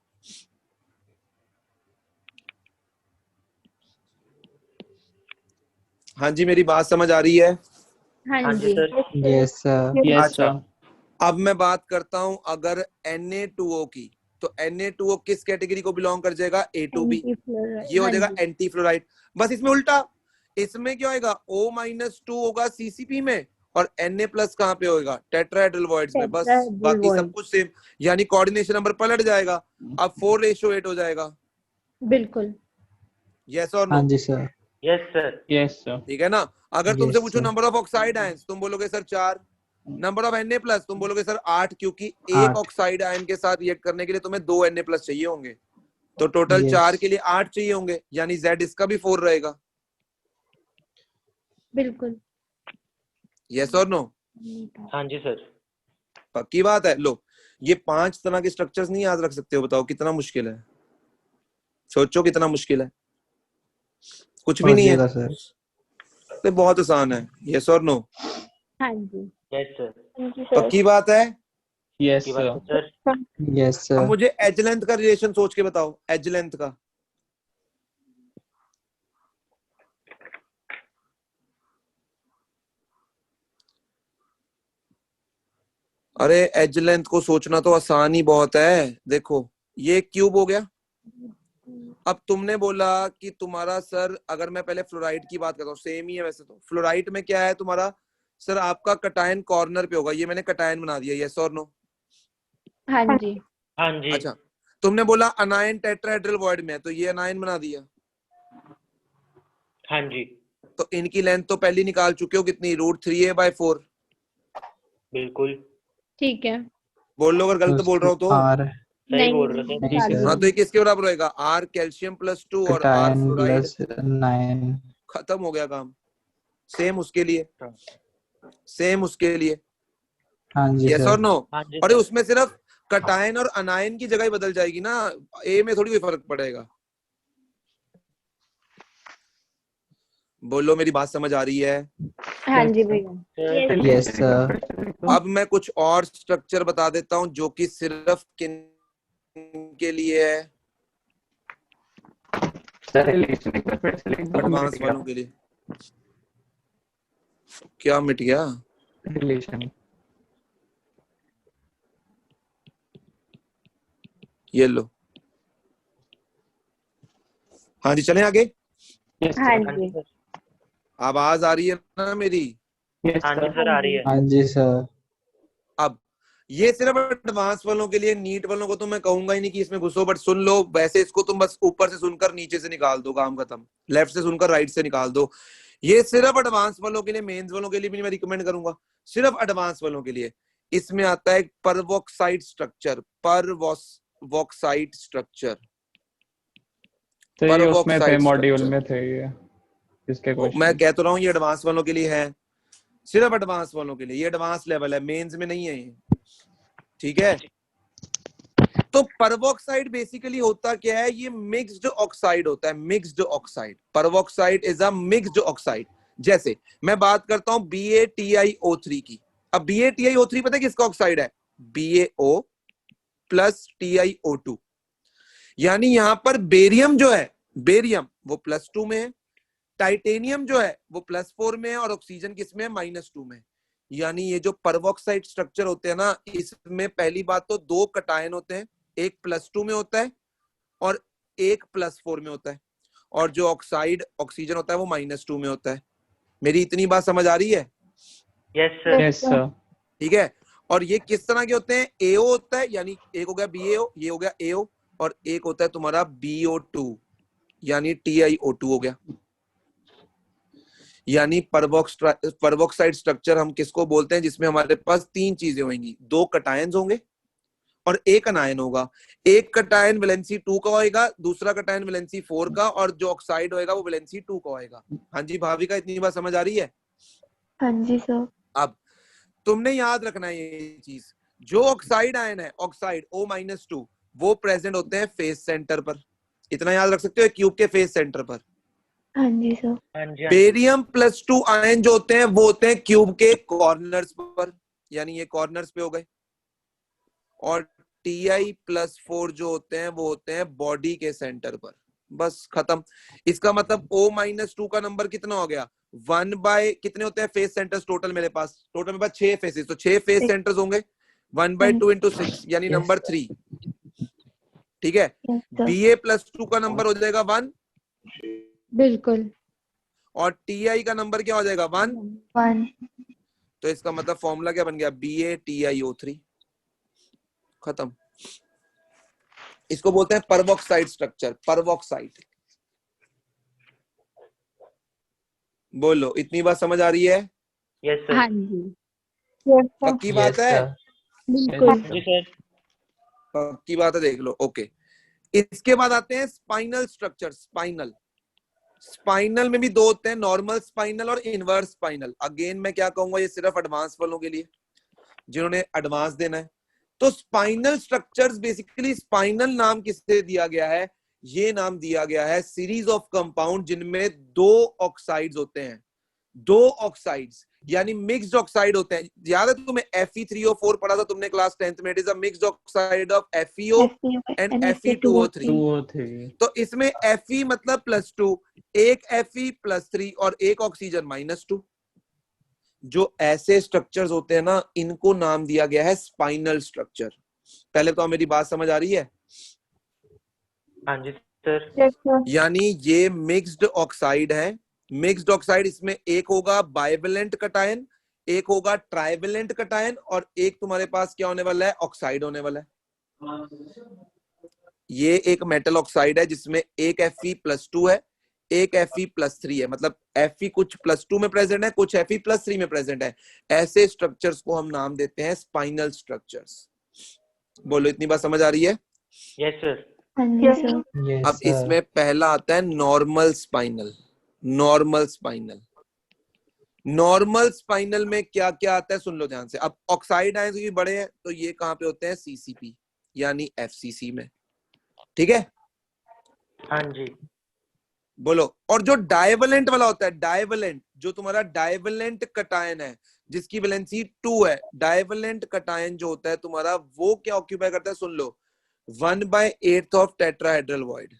हाँ जी, मेरी बात समझ आ रही है। हाँ हाँ जी जी। सर। Yes sir. यस अच्छा, सर। अब मैं बात करता हूं अगर Na2O की, तो Na2O किस कैटेगरी को बिलोंग कर जाएगा, A2B। ये हो जाएगा एंटी फ्लोराइड। बस इसमें उल्टा, इसमें क्या होगा, O-2 होगा CCP में और Na+ कहां पे होगा, टेट्राहेड्रल वॉइड्स में। बस टेट्राहेड्रल बाकी सब वॉइड। कुछ सेम, यानी कोऑर्डिनेशन नंबर पलट जाएगा। अब 4:8 हो जाएगा, बिल्कुल। यस और हाँ नो। जी sir. Yes sir. Yes sir. ठीक है ना। अगर तुमसे यस पूछो sir. Number of oxide ions, तुम बोलोगे सर 4। नंबर ऑफ Na+, तुम बोलोगे सर 8, क्योंकि एक 8। ऑक्साइड आयन के साथ रिएक्ट करने के लिए तुम्हें 2 Na+ चाहिए होंगे, तो टोटल Yes. 4 के लिए 8 चाहिए होंगे, यानी Z इसका भी 4 रहेगा, बिल्कुल। यस और नो। हाँ जी सर। पक्की बात है। लो, ये 5 तरह के स्ट्रक्चर्स नहीं याद रख सकते हो, बताओ कितना मुश्किल है, सोचो कितना मुश्किल है। कुछ भी हो नहीं है, जाएगा सर। तो बहुत आसान है, यस और नो। हाँ जी। Yes sir. हाँ जी सर। पक्की बात है। यस की बात है सर। सर। यस अब सर। मुझे एज लेंथ का रिलेशन सोच के बताओ, एज लेंथ का। अरे एज लेंथ को सोचना तो आसान ही बहुत है। देखो, ये क्यूब हो गया। अब तुमने बोला कि तुम्हारा सर, अगर मैं पहले फ्लोराइड की बात करता हूँ, सेम ही है वैसे तो। फ्लोराइड में क्या है तुम्हारा सर, आपका कटायन कॉर्नर पे होगा, ये मैंने कटायन बना दिया, यस और नो। हाँ जी। हाँ जी। अच्छा, तुमने बोला अनायन टेट्राहेड्रल वॉइड में है, तो ये अनायन बना दिया। हाँ जी तो इनकी लेंथ तो पहले निकाल चुके हो, कितनी, √3a/4। बिल्कुल ठीक है। बोल लो अगर गलत बोल रहा हो तो। आर सही नहीं बोल रहे थे। नहीं सर। हाँ, तो ये किसके बराबर होएगा, R कैल्शियम +2 और R कटायन फ्लोराइड। प्लस 9। खत्म हो गया काम। सेम उसके लिए, सेम उसके लिए, हाँ जी यस और सर। नो। हाँ जी और सर। उसमें सिर्फ कटायन और अनायन की जगह ही बदल जाएगी ना, ए में थोड़ी कोई फर्क पड़ेगा। बोलो मेरी बात समझ आ रही है? हाँ जी भैया। Yes sir. अब मैं कुछ और स्ट्रक्चर बता देता हूं जो कि सिर्फ किन के लिए है, सर रिलेशन एक बार फिर से लिख दो, एडवांस वालों के लिए। क्या मिट गया? रिलेशन। ये लो। हाँ जी, चलें आगे। यस हाँ सर। हाँ जी जी। सर। आवाज आ रही है ना मेरी? यस हाँ जी सर। सर आ रही है। हाँ जी सर। अब ये सिर्फ एडवांस वालों के लिए, नीट वालों को तो मैं कहूंगा ही नहीं कि इसमें घुसो, बट सुन लो। वैसे इसको तुम बस ऊपर से सुनकर नीचे से निकाल दो, काम खत्म। लेफ्ट से सुनकर राइट से निकाल दो। ये सिर्फ एडवांस वालों के लिए, मेंस वालों के लिए भी नहीं मैं रिकमेंड करूंगा, सिर्फ एडवांस वालों के लिए। इसमें आता है परवॉक्साइड स्ट्रक्चर, परवॉक्साइड स्ट्रक्चर। तो ये उसमें थे, परवॉक्साइड मॉड्यूल स्ट्रक्चर में थे ये इसके मैं क्वेश्चन। कह तो रहा हूँ ये एडवांस वालों के लिए है, सिर्फ एडवांस वालों के लिए। ये एडवांस लेवल है, मेंस में नहीं है ये, ठीक है। तो परवॉक्साइड बेसिकली होता क्या है, ये मिक्स्ड ऑक्साइड होता है, mixed oxide. Peroxide is a mixed oxide. जैसे मैं बात करता हूं BaTiO3 की। अब BaTiO3 पता है किसका ऑक्साइड है? BaO plus TiO2। यानी यहां पर बेरियम जो है, बेरियम वो +2 में है, टाइटेनियम जो है वो +4 में है, और ऑक्सीजन किसमें है, -2 में। यानी ये जो परवॉक्साइड स्ट्रक्चर होते हैं ना, इसमें पहली बात तो 2 कटायन होते हैं, एक +2 में होता है और एक +4 में होता है, और जो ऑक्साइड ऑक्सीजन होता है वो -2 में होता है। मेरी इतनी बात समझ आ रही है? Yes sir. Yes sir. ठीक है। और ये किस तरह के होते हैं? AO होता है, यानी एक हो गया BaO, ये हो गया AO, और एक होता है तुम्हारा BO2 यानी TiO2 हो गया। यानी परवॉक्साइड स्ट्रक्चर हम किसको बोलते हैं? जिसमें हमारे पास 3 चीजें होंगी, 2 कटायंस होंगे और एक अनायन होगा। एक कटायन वैलेंसी 2 का होएगा, दूसरा कटायन वैलेंसी 4 का, और जो ऑक्साइड होएगा वो वैलेंसी 2 का होएगा। हाँ जी भाविका, इतनी बात समझ आ रही है? हाँ जी सर। अब तुमने याद रखना है ये चीज, जो ऑक्साइड आयन है, ऑक्साइड O-2, वो प्रेजेंट होते हैं फेस सेंटर पर। इतना याद रख सकते हो, क्यूब के फेस सेंटर पर। हाँ जी सर। हाँ जी। बेरियम +2 आयन जो होते हैं वो होते हैं क्यूब के कॉर्नर्स पर, यानी ये कॉर्नर्स पे हो गए। और Ti+4 जो होते हैं वो होते हैं बॉडी के सेंटर पर। बस खत्म। इसका मतलब O-2 का नंबर कितना हो गया? 1 कितने होते हैं फेस सेंटर्स टोटल? मेरे पास टोटल मेरे पास 6 फेसेस, तो 6 फेस सेंटर्स होंगे। 1/2 × 6 यानी Yes, नंबर 3। ठीक है। Yes sir. Ba+2 का नंबर हो जाएगा 1, बिल्कुल। और Ti का नंबर क्या हो जाएगा? 1। 1। तो इसका मतलब फॉर्मूला क्या बन गया? BaTiO3। खत्म। इसको बोलते हैं परवॉक्साइड स्ट्रक्चर, परवॉक्साइड। बोलो, इतनी बात समझ आ रही है? यस हाँ सर। जी। पक्की बात है? बिल्कुल। हाँ जी सर। पक्की बात है, देख लो। ओके, इसके बाद आते हैं स्पाइनल स्ट्रक्चर। स्पाइनल, स्पाइनल में भी 2 होते हैं, नॉर्मल स्पाइनल और इनवर्स स्पाइनल। अगेन मैं क्या कहूंगा, ये सिर्फ एडवांस वालों के लिए, जिन्होंने एडवांस देना है। तो स्पाइनल स्ट्रक्चर्स बेसिकली, स्पाइनल नाम किससे दिया गया है? ये नाम दिया गया है सीरीज ऑफ कंपाउंड जिनमें 2 ऑक्साइड्स होते हैं। 2 ऑक्साइड्स यानी मिक्स्ड ऑक्साइड होते हैं। याद है तुम्हें Fe3O4 पढ़ा था तुमने क्लास 10th में? It is a mixed oxide of FeO and Fe2O3। तो इसमें Fe मतलब +2, एक Fe+3 और एक ऑक्सीजन -2। जो ऐसे स्ट्रक्चर्स होते हैं ना, इनको नाम दिया गया है स्पाइनल स्ट्रक्चर। पहले तो मेरी बात समझ आ रही है? हाँ जी सर। Yes sir. यानी ये मिक्स्ड ऑक्साइड है। मिक्स्ड ऑक्साइड, इसमें एक होगा बाइवेलेंट कटायन, एक होगा ट्राइवेलेंट कटायन, और एक तुम्हारे पास क्या होने वाला है? ऑक्साइड होने वाला है। ये एक मेटल ऑक्साइड है जिसमें एक Fe+2 है, एक Fe+3 है, मतलब Fe कुछ +2 में प्रेजेंट है, कुछ Fe+3 में प्रेजेंट है। ऐसे स्ट्रक्चर्स को हम नाम देते हैं स्पाइनल स्ट्रक्चर्स। बोलो, इतनी बात समझ आ रही है? Yes sir. हाँ जी सर। Yes, अब sir. इसमें पहला आता है normal spinal. Normal spinal, normal spinal में क्या क्या आता है सुन लो ध्यान से। अब ऑक्साइड आयंस भी बड़े हैं तो ये कहां पे होते हैं? सीसीपी यानी एफसीसी में। ठीक है, हाँ जी। बोलो। और जो डाइवेलेंट वाला होता है, डाइवेलेंट, जो तुम्हारा डाइवेलेंट कटायन है जिसकी वैलेंसी 2 है, डाइवेलेंट कटायन जो होता है तुम्हारा, वो क्या ऑक्यूपाई करता है? सुन लो, 1/8 ऑफ टेट्राहेड्रल वॉइड।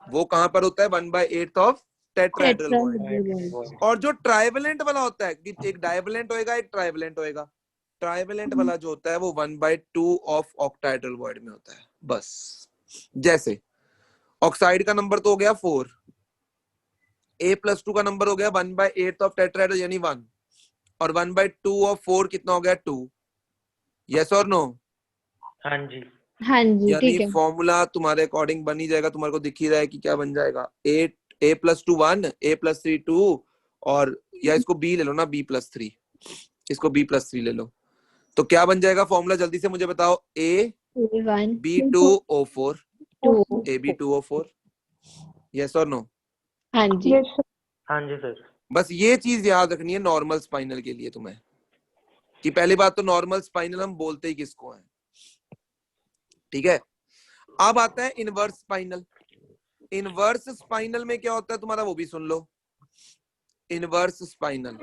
वो कहां पर होता है? 1/8 ऑफ टेट्राहेड्रल वॉइड। और जो ट्राइवेलेंट वाला होता है, कि एक डाइवेलेंट होएगा एक ट्राइवेलेंट होएगा, ट्राइवेलेंट वाला जो होता है वो 1/2 ऑफ ऑक्टाहेड्रल वॉइड में होता है। बस जैसे ऑक्साइड का नंबर तो हो गया 4, A+2 का नंबर हो गया 1/8 ऑफ टेट्राहेड्रल यानी 1, और 1/2 ऑफ 4 कितना हो गया? 2। यस और नो? हाँ जी। हाँ जी, यानी ठीक है। फॉर्मूला तुम्हारे अकॉर्डिंग बन ही जाएगा, तुम्हारे को दिख ही रहा है कि क्या बन जाएगा। A+2 1, A+3 2, और या इसको B ले लो ना, B+3, इसको B+3 ले लो, तो क्या बन जाएगा फॉर्मूला? जल्दी से मुझे बताओ। A1 B2O4, 2। AB2O4। यस और नो? हाँ जी। हाँ जी सर। बस ये चीज याद रखनी है नॉर्मल स्पाइनल के लिए तुम्हें, कि पहली बात तो नॉर्मल स्पाइनल हम बोलते ही किसको है। ठीक है, अब आता है इनवर्स स्पाइनल। इनवर्स स्पाइनल में क्या होता है तुम्हारा, वो भी सुन लो। इनवर्स स्पाइनल,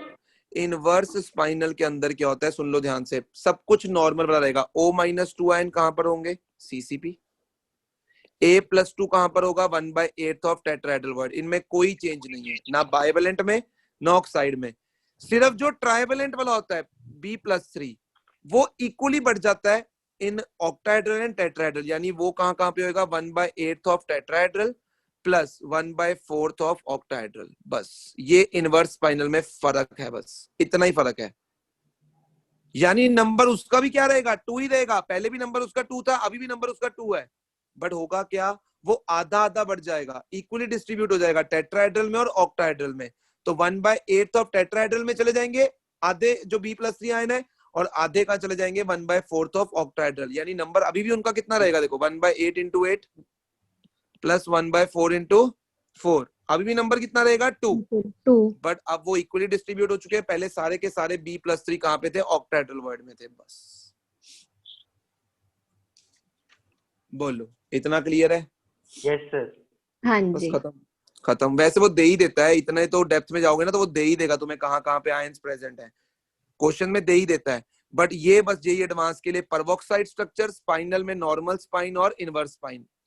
इनवर्स स्पाइनल के अंदर क्या होता है सुन लो ध्यान से। सब कुछ नॉर्मल वाला रहेगा। O-2 आयन कहां पर होंगे? सीसीपी। A+2 कहां पर होगा? 1/8 ऑफ टेट्राहेड्रल वॉइड। इनमें कोई चेंज नहीं है, ना बाइवेलेंट में ना ऑक्साइड में। सिर्फ जो ट्राइवेलेंट वाला होता है B+3, वो इक्वली बढ़ जाता है इन ऑक्टाहेड्रल एंड टेट्राहेड्रल, यानी वो कहां कहां पे होगा? 1/8 of tetrahedral plus 1/4 of octahedral. बस ये इनवर्स स्पाइनल में फर्क है, बस इतना ही फर्क है। यानी नंबर उसका भी क्या रहेगा? 2 ही रहेगा। पहले भी नंबर उसका 2 था, अभी भी नंबर उसका 2 है, बट होगा क्या? वो आधा आधा बढ़ जाएगा, इक्वली डिस्ट्रीब्यूट हो जाएगा टेट्राहेड्रल में और ऑक्टाहेड्रल में। तो 1/8 ऑफ टेट्राहेड्रल में चले जाएंगे आधे जो B+3 आयन है, और आधे का चले जाएंगे 1/4 ऑफ ऑक्टाहेड्रल। यानी नंबर अभी भी उनका कितना रहेगा? देखो 1/8 × 8 प्लस 1/4 × 4, अभी भी नंबर कितना रहेगा? 2। 2। बट अब वो इक्वली डिस्ट्रीब्यूट हो चुके हैं। पहले सारे के सारे B+3 कहां पे थे? ऑक्टाहेड्रल वॉइड में थे। बस बोलो, इतना क्लियर है? Yes sir. हाँ बस जी। खत्म, खत्म। वैसे वो दे ही देता है, इतना तो डेप्थ में जाओगे ना तो वो दे ही देगा तुम्हें कहां कहां पे आयंस प्रेजेंट है, क्वेश्चन में दे ही देता है। बट ये बस जेईई एडवांस के लिए परवॉक्साइड स्ट्रक्चर, स्पाइनल में नॉर्मल स्पाइन और इनवर्स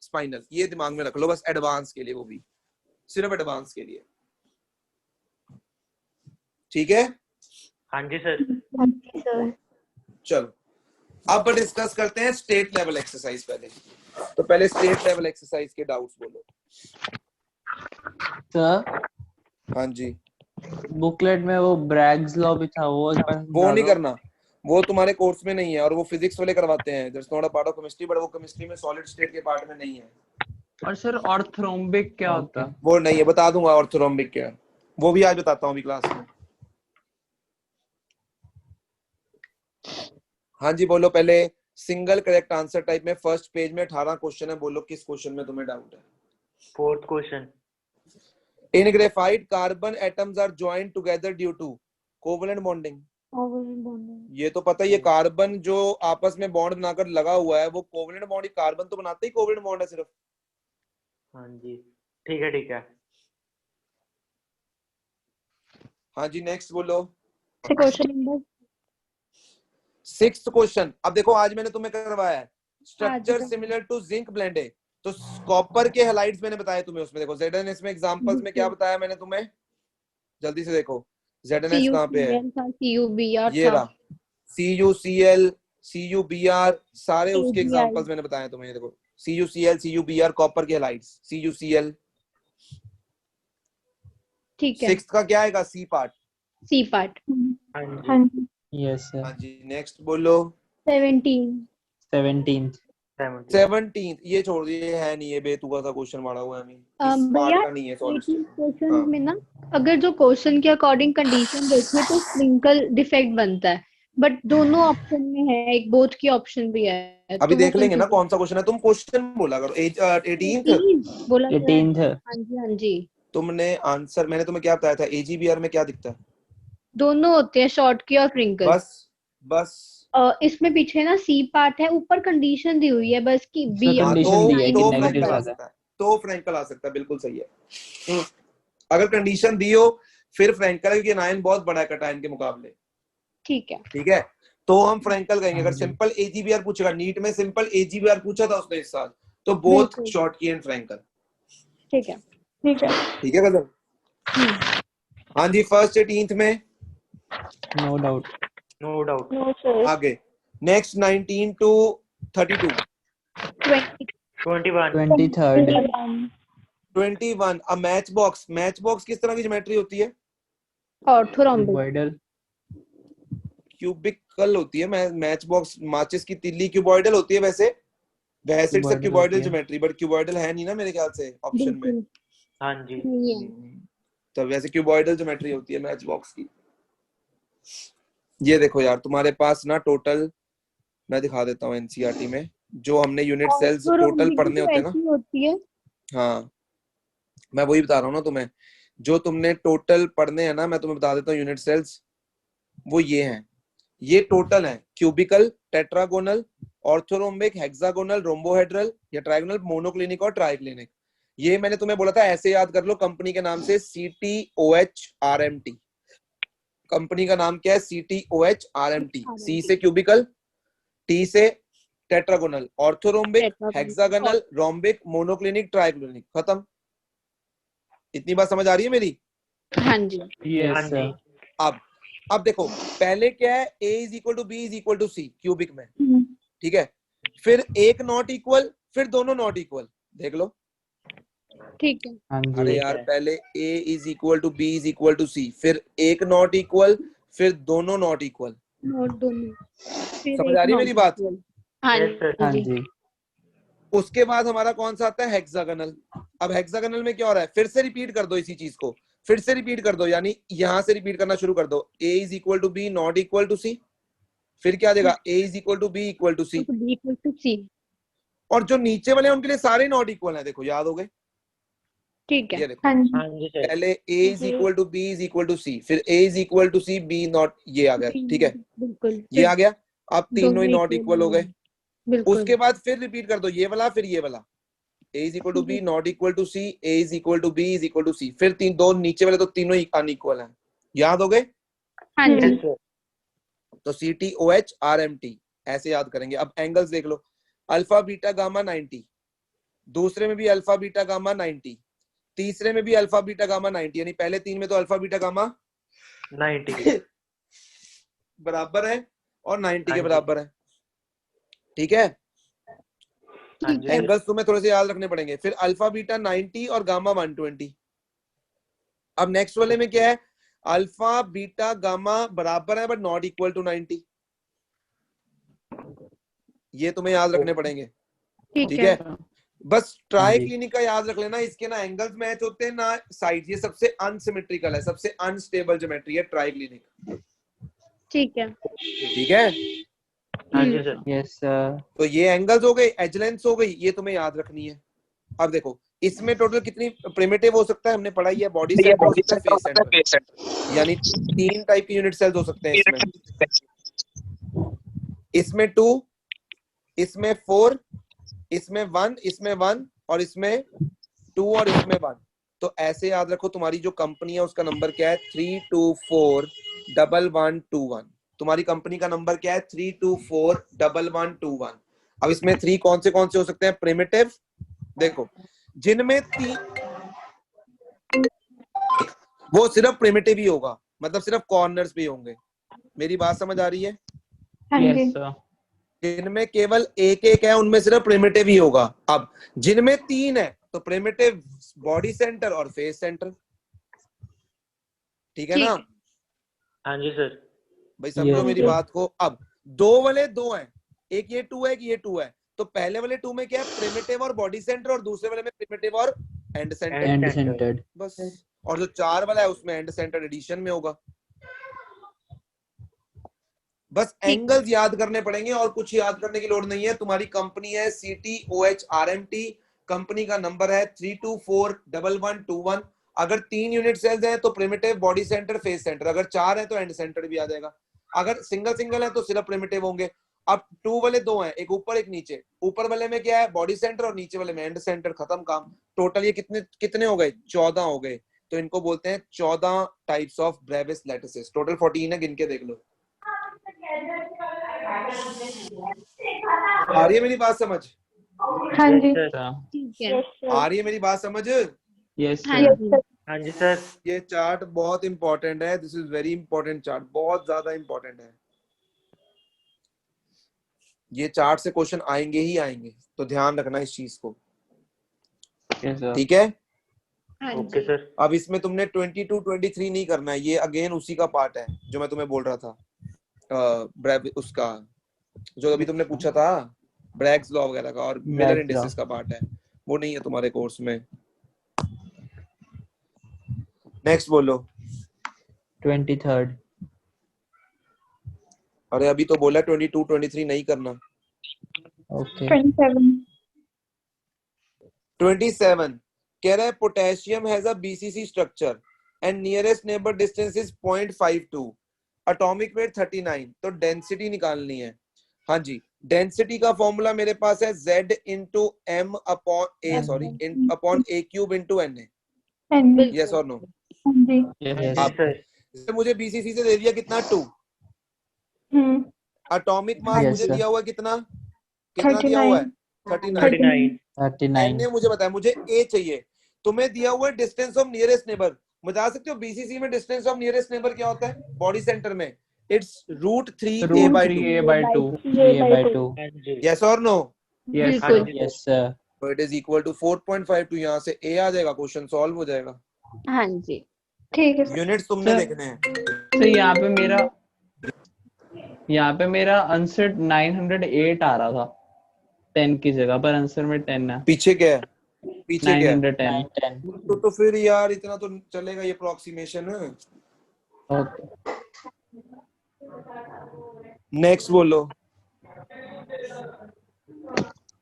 स्पाइनल, ये दिमाग में रख लो बस एडवांस के लिए, वो भी सिर्फ एडवांस के लिए। ठीक है, हाँ जी सर। हाँ जी सर। चलो अब डिस्कस करते हैं स्टेट लेवल एक्सरसाइज। पहले तो पहले स्टेट लेवल एक्सरसाइज के डाउट्स बोलो। सर हाँ जी, बुकलेट में वो ब्रैग्स लॉ भी था, वो वो नहीं करना, वो तुम्हारे कोर्स में नहीं है, और वो फिजिक्स वाले करवाते हैं। That's not a part of chemistry, but वो केमिस्ट्री में सॉलिड स्टेट के पार्ट में नहीं है। और सर ऑर्थरोम्बिक क्या होता है? वो नहीं है, बता दूंगा ऑर्थोरोम्बिक क्या है, वो भी आज बताता हूँ अभी क्लास में। हाँ जी बोलो। पहले सिंगल करेक्ट आंसर टाइप में फर्स्ट पेज में 18 क्वेश्चन है, बोलो किस क्वेश्चन में तुम्हें डाउट है? 4th question. In graphite carbon atoms are joint together due to covalent bonding. ये तो पता ही है, कार्बन जो आपस में बॉन्ड बनाकर लगा हुआ है वो कोवलेंट बॉन्ड, कार्बन तो बनाते ही कोवलेंट बॉन्ड है सिर्फ। हाँ जी ठीक है ठीक है। हाँ जी नेक्स्ट बोलो। Question number 6th question. अब देखो आज मैंने तुम्हें करवाया है structure similar to zinc blende, तो कॉपर के हैलाइड्स मैंने बताया तुम्हें उसमें। देखो ZnS में एग्जांपल्स में क्या बताया मैंने तुम्हें, जल्दी से देखो। ZnS कहां पे है? CuBr ये था। रहा CuCl, CuBr, सारे उसके AgI। एग्जांपल्स मैंने बताए तुम्हें। ये देखो CuCl, CuBr, कॉपर के हैलाइड्स, CuCl। ठीक है। 6th का क्या आएगा? C part. C part. हाँ जी। हाँ जी। Yes, sir. हाँ जी नेक्स्ट बोलो। 17। 17th 17th ये छोड़ दिए, है नहीं, ये बेतुका सा क्वेश्चन मारा हुआ है हमें, इस भैया पार्ट का नहीं है सॉल्व। 18 क्वेश्चन हाँ। में ना, अगर जो क्वेश्चन के अकॉर्डिंग कंडीशन देखिए तो स्प्रिंकल डिफेक्ट बनता है, बट दोनों ऑप्शन में है, एक बोथ की ऑप्शन भी है, अभी तो वो देख लेंगे ना कंफ्यूज कौन सा क्वेश्चन है। तुम क्वेश्चन बोला करो। 18th 18 बोला तो है। 18th हाँ जी हाँ जी, तुमने आंसर, मैंने तुम्हें क्या बताया था, AGBR में क्या दिखता है? दोनों होते हैं, शॉर्ट की और फ्रिंकल। बस इसमें पीछे ना सी पार्ट है, ऊपर कंडीशन दी हुई है बस की बी। इसमें हाँ, condition दी है कि तो negative फ्रैंकल आ ज्यादा है। सकता है, तो फ्रैंकल आ सकता है, बिल्कुल सही है। अगर कंडीशन दी हो फिर फ्रैंकल, क्योंकि 9 बहुत बड़ा है कटायन के मुकाबले। ठीक है, ठीक है, तो हम फ्रैंकल कहेंगे। हाँ अगर जी। सिंपल AGBR पूछेगा, नीट में सिंपल AGBR पूछा था उसने इस साल, तो बोथ बिल्कुल। शॉर्ट की एंड फ्रैंकल। ठीक है। ठीक है कदम। हम्म। हाँ जी, फर्स्ट 18th में no doubt. No doubt. No sir. आगे next 19 to 32 21 23rd 21 a match box. Match box किस तरह की ज्योमेट्री होती है? ऑर्थोरोम्बिक। क्यूबॉइडल। क्यूबिकल होती है। मैच बॉक्स माचिस की तिल्ली क्यूबॉइडल होती है वैसे इट्स अ Cuboidal क्यूबॉइडल होती है। ज्योमेट्री, बट क्यूबॉइडल है नहीं ना मेरे ख्याल से ऑप्शन में। बिल्कुल हाँ जी। नहीं है। तो वैसे क्यूबॉइडल ज्योमेट्री होती है मैच बॉक्स की। ये देखो यार, तुम्हारे पास ना टोटल, मैं दिखा देता हूँ एनसीईआरटी में जो हमने यूनिट सेल्स टोटल ऑर्थोरोम्बिक पढ़ने तो होते हैं ना। ऐसी होती है। हाँ, मैं वही बता रहा हूँ ना तुम्हें, जो तुमने टोटल पढ़ने हैं ना, मैं तुम्हें बता देता हूँ यूनिट सेल्स वो ये हैं। ये टोटल है cubical, tetragonal, orthorhombic, hexagonal, rhombohedral या ट्रायगोनल, मोनोक्लिनिक और ट्राइक्लिनिक। ये मैंने तुम्हें बोला था ऐसे याद कर लो, कंपनी के नाम से CTOHRMT। कंपनी का नाम क्या है? CTOHRMT। सी से क्यूबिकल, टी से tetragonal, orthorhombic, hexagonal, rhombic, monoclinic, triclinic. खत्म। इतनी बात समझ आ रही है मेरी? हाँ जी। हाँ यस जी। सर। अब देखो, पहले क्या है? A is equal to B is equal to C cubic में। ठीक है, फिर एक नॉट इक्वल, फिर दोनों नॉट इक्वल। देख लो। ठीक है। हाँ अरे जी। यार, पहले A is equal to B is equal to C, फिर एक नॉट इक्वल, फिर दोनों नॉट इक्वल। नोट दोनों, फिर समझ एक आ रही है नॉट मेरी बात? इक्वल। हाँ Yes, sir. हाँ जी। जी। उसके बाद हमारा कौन सा आता है? हेक्सागोनल। अब हेक्सागोनल में क्या हो रहा है? फिर से रिपीट कर दो इसी चीज को, फिर से रिपीट कर दो, यानी यहां से रिपीट करना शुरू कर दो। A is equal to B not equal to C, फिर क्या देगा? A is equal to B equal to C, तो B इक्वल टू C। और जो नीचे वाले हैं उनके लिए सारे नॉट इक्वल हैं। देखो, याद हो गए? ठीक है। ये देखो, हाँ जी। हाँ जी सर। पहले A is equal to B is equal to C, फिर A is equal to C B not, ये आ गया। ठीक है, बिल्कुल। ये आ गया। अब तीनों दोनों ही नॉट equal इक्वल हो गए। बिल्कुल। उसके बाद फिर रिपीट कर दो ये वाला, फिर ये वाला। A is equal to B not equal to C, A is equal to B is equal to C, फिर दो नीचे वाले तो तीनों ही अनइक्वल हैं। याद हो गए? हाँ जी। Yes, sir. तो CTOHRMT ऐसे याद करेंगे। अब एंगल्स देख लो, अल्फा बीटा गामा 90, दूसरे में भी अल्फा बीटा गामा 90, तीसरे में भी अल्फा बीटा गामा 90, यानी पहले तीन में तो अल्फा बीटा गामा 90. बराबर है और 90 के हाँ जी. बराबर है। ठीक है, हाँ जी. एंगल्स तुम्हें थोड़े से याद रखने पड़ेंगे। फिर अल्फा बीटा 90 और गामा 120। अब नेक्स्ट वाले में क्या है? अल्फा बीटा गामा बराबर है बट नॉट इक्वल टू 90। ये तुम्हें याद रखने पड़ेंगे। ठीक है, बस ट्राई क्लिनिक का याद रख लेना, इसके ना एंगल्स मैच होते हैं ना साइड। ये सबसे अनसिमेट्रिकल है, सबसे अनस्टेबल ज्योमेट्री है ट्राई क्लिनिक। ठीक है। ठीक है, हाँ जी सर. Yes sir. तो ये एंगल्स हो गई, एज लेंथ हो गई, ये तुम्हें याद रखनी है। अब देखो, इसमें टोटल कितनी प्रिमिटिव हो सकता है? हमने पढ़ा ही है। बॉडी सेंटर हो सकता है, फेस सेंटर, यानी 3 टाइप के यूनिट सेल्स हो सकते हैं इसमें। इसमें 2, इसमें 4, इसमें 1, इसमें 1 और इसमें 2 और इसमें 1। तो ऐसे याद रखो, तुम्हारी जो कंपनी है उसका नंबर क्या है? 3241121। तुम्हारी कंपनी का नंबर क्या है? 3241121। अब इसमें 3 कौन से हो सकते हैं? प्रिमिटिव। देखो, जिनमें 3, वो सिर्फ प्रिमिटिव ही होगा, मतलब सिर्फ कॉर्नर्स पे होंगे। मेरी बात समझ आ रही है? Yes sir. जिनमें केवल एक एक है उनमें सिर्फ प्रिमिटिव ही होगा। अब जिनमें 3 है तो प्रिमिटिव, बॉडी सेंटर और फेस सेंटर। ठीक है ना हाँ जी सर. भाई? समझो Yes, मेरी sir. बात को। अब 2 वाले 2 हैं, एक ये 2 है, एक ये 2 है, तो पहले वाले 2 में क्या है, प्रिमिटिव और बॉडी सेंटर, और दूसरे वाले में प्रिमिटिव और एंड सेंटर। And centred. बस। और जो 4 वाला है उसमें एंड सेंटर एडिशन में होगा। बस एंगल्स याद करने पड़ेंगे और कुछ याद करने की लोड़ नहीं है। तुम्हारी कंपनी है CTOHRMT, कंपनी का नंबर है 3241121। अगर 3 यूनिट सेल्स हैं तो primitive, body centre, face centre. अगर 4 है तो एंड सेंटर भी आ जाएगा। अगर सिंगल सिंगल है तो सिर्फ प्रिमिटिव होंगे। अब 2 वाले 2 हैं, एक ऊपर एक नीचे। ऊपर वाले में क्या है, बॉडी सेंटर, और नीचे वाले में एंड सेंटर। खत्म काम। टोटल ये कितने कितने हो गए, 14 हो गए। तो इनको बोलते हैं 14 types of Brevis lattices. Total 14 है, गिन के देख लो। आ रही है मेरी बात समझ? हाँ जी। सर। ठीक है। Yes sir. आ रही है मेरी बात समझ? यस हाँ सर। जी। हाँ जी सर। ये चार्ट बहुत इंपॉर्टेंट है। This is very important chart, बहुत ज्यादा इंपॉर्टेंट है। ये चार्ट से क्वेश्चन आएंगे ही आएंगे, तो ध्यान रखना इस चीज को। Yes sir. ठीक है। हाँ ओके जी। सर। अब इसमें तुमने 22 23 नहीं करना है। ये अगेन उसी का पार्ट है जो मैं तुम्हें बोल रहा था, उसका जो अभी तुमने पूछा था, ब्रैग्स लॉ वगैरह का, और मिलर Bragg's इंडिसेस law। का पार्ट है। वो नहीं है तुम्हारे कोर्स में। नेक्स्ट बोलो। 23rd। अरे अभी तो बोला 22 23 नहीं करना। ओके। 27। 27 कह रहा है potassium has a BCC structure and nearest neighbour distance is 0.52, atomic weight 39। तो डेंसिटी निकालनी है। हाँ जी, डेंसिटी का फॉर्मूला मेरे पास है Z into M upon A, sorry, upon A cube into NA। Yes और नो? हाँ जी। यस हाँ अब जी सर। मुझे BCC से दे दिया कितना, 2। एटॉमिक मास Yes, मुझे sir। दिया हुआ है कितना, कितना दिया हुआ है, 39। 39। 39। ने मुझे बताया मुझे A चाहिए। तुम्हें दिया हुआ है डिस्टेंस ऑफ नियरेस्ट नेबर। बता सकते हो BCC में डिस्टेंस ऑफ नियरेस्ट नेबर क्या होता है? बॉडी सेंटर में it's √3a by 2। √3a/2। 3a/2। हाँ जी। यस और नो? यस हाँ बिल्कुल। जी यस सर। तो इट इज इक्वल टू 4.52। यहाँ से A आ जाएगा, क्वेश्चन सॉल्व हो जाएगा। हाँ जी। ठीक है सर। यूनिट्स तुमने सर, लिखने हैं। तो यहाँ पे मेरा आंसर 908 आ रहा था 10 की जगह पर, आंसर में 10 है। पीछे क्या है, पीछे क्या है? 910। 10। तो फिर यार इतना तो चलेगा ये अप्रोक्सीमेशन। ओके। नेक्स्ट बोलो।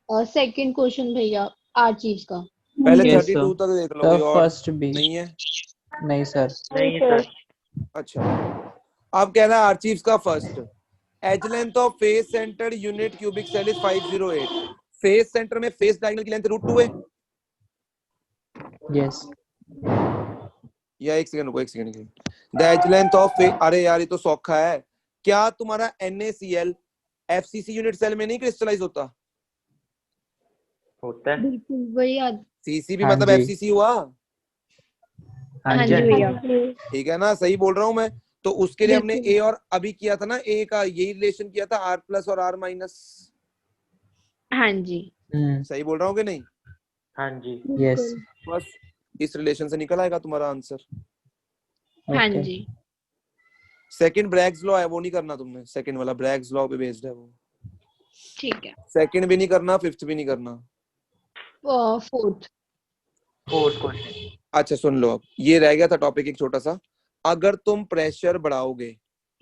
और सेकंड क्वेश्चन भैया, आर्चीज का। पहले Yes, 32 sir। तक देख लो। सर कोई और फर्स्ट बी। नहीं है? नहीं सर। नहीं सर। अच्छा, अब कह रहा है आर्चीव्स का first. Edge length of face centre unit cubic cell is 508। Face centre में फेस डायगोनल की लेंथ √2 है। यस। या एक सेकंड रुको, एक second. The edge length of, अरे यार ये तो सौखा है। क्या तुम्हारा NaCl FCC यूनिट सेल में नहीं क्रिस्टलाइज होता? होता है। बिल्कुल वही CC भी हाँ मतलब जी। FCC हुआ। हाँ जी भैया। ठीक है ना, सही बोल रहा हूं मैं? तो उसके लिए हमने बिल्कुल। A और अभी किया था ना, A का यही रिलेशन किया था, R+ और R-। हाँ जी। सही बोल रहा हूँ कि नहीं? हाँ जी। यस। बस इस रिलेशन से निकल आएगा तुम्हारा आंसर। हाँ ओके। जी। सेकंड ब्रैग्स लॉ है, वो नहीं करना तुमने। सेकंड वाला ब्रैग्स लॉ पे बेस्ड है वो। ठीक है। सेकंड भी नहीं करना, फिफ्थ भी नहीं करना। फोर्थ। Fourth question. अच्छा सुन लो, अब ये रह गया था टॉपिक एक छोटा सा। अगर तुम प्रेशर बढ़ाओगे,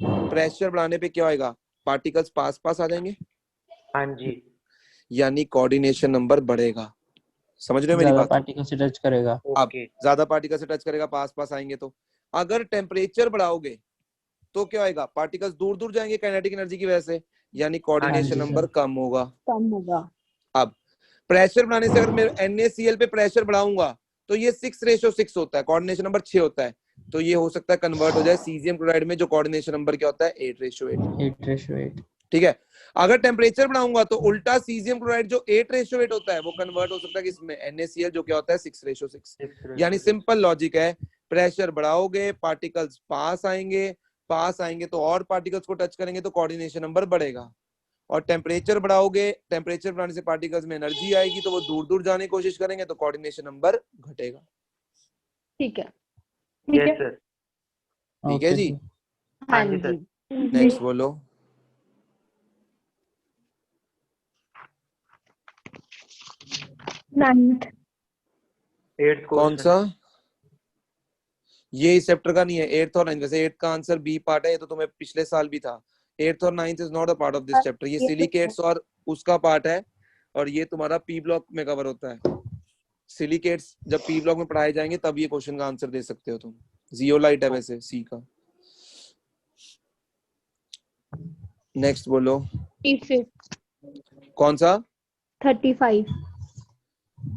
प्रेशर बढ़ाने पे क्या होएगा? पार्टिकल्स पास पास आ जाएंगे, हाँ जी। यानी कोऑर्डिनेशन नंबर बढ़ेगा। समझ रहे हो मेरी ज्यादा बात? पार्टिकल से टच करेगा। अब ओके। ज्यादा पार्टिकल से टच करेगा, पास पास आएंगे। तो अगर टेम्परेचर बढ़ाओगे तो क्या होएगा? पार्टिकल्स दूर दूर जाएंगे काइनेटिक एनर्जी की वजह से, यानी कोऑर्डिनेशन जी, नंबर सर। कम होगा। कम होगा। अब प्रेशर बढ़ाने से अगर मैं NaCl पे प्रेशर बढ़ाऊंगा तो ये 6:6 होता है, कोऑर्डिनेशन नंबर 6 होता है। तो ये हो सकता है कन्वर्ट हो जाए सीजियम क्लोराइड में, जो कोऑर्डिनेशन नंबर क्या होता है? 8:8। 8:8। ठीक है। अगर टेम्परेचर बढ़ाऊंगा तो उल्टा सीजियम क्लोराइड जो 8:8 होता है वो कन्वर्ट हो सकता है किसमें? NaCl जो क्या होता है? 6:6। यानी सिंपल लॉजिक है, प्रेशर बढ़ाओगे पार्टिकल्स पास आएंगे, पास आएंगे तो और पार्टिकल्स को टच करेंगे तो कोऑर्डिनेशन नंबर बढ़ेगा। और टेम्परेचर बढ़ाओगे, टेम्परेचर बढ़ाने से पार्टिकल्स में एनर्जी आएगी तो वो दूर दूर जाने की कोशिश करेंगे तो कोऑर्डिनेशन नंबर घटेगा। ठीक है। Yes sir. ठीक है जी। हाँ हाँ जी जी। सर। नेक्स्ट बोलो। नाइन्थ। 8th कौन क्वेश्चन। सा? ये इस चैप्टर का नहीं है, 8th और 9th। वैसे 8th का आंसर बी पार्ट है, ये तो तुम्हें पिछले साल भी था। 8th और 9th is not a part of this chapter. ये सिलिकेट्स और उसका पार्ट है, और ये तुम्हारा पी ब्लॉक में कवर होता है। सिलिकेट्स जब पी ब्लॉक में पढ़ाए जाएंगे तब ये क्वेश्चन का आंसर दे सकते हो तुम। जियोलाइट है वैसे सी का। नेक्स्ट बोलो। 35 कौन सा? 35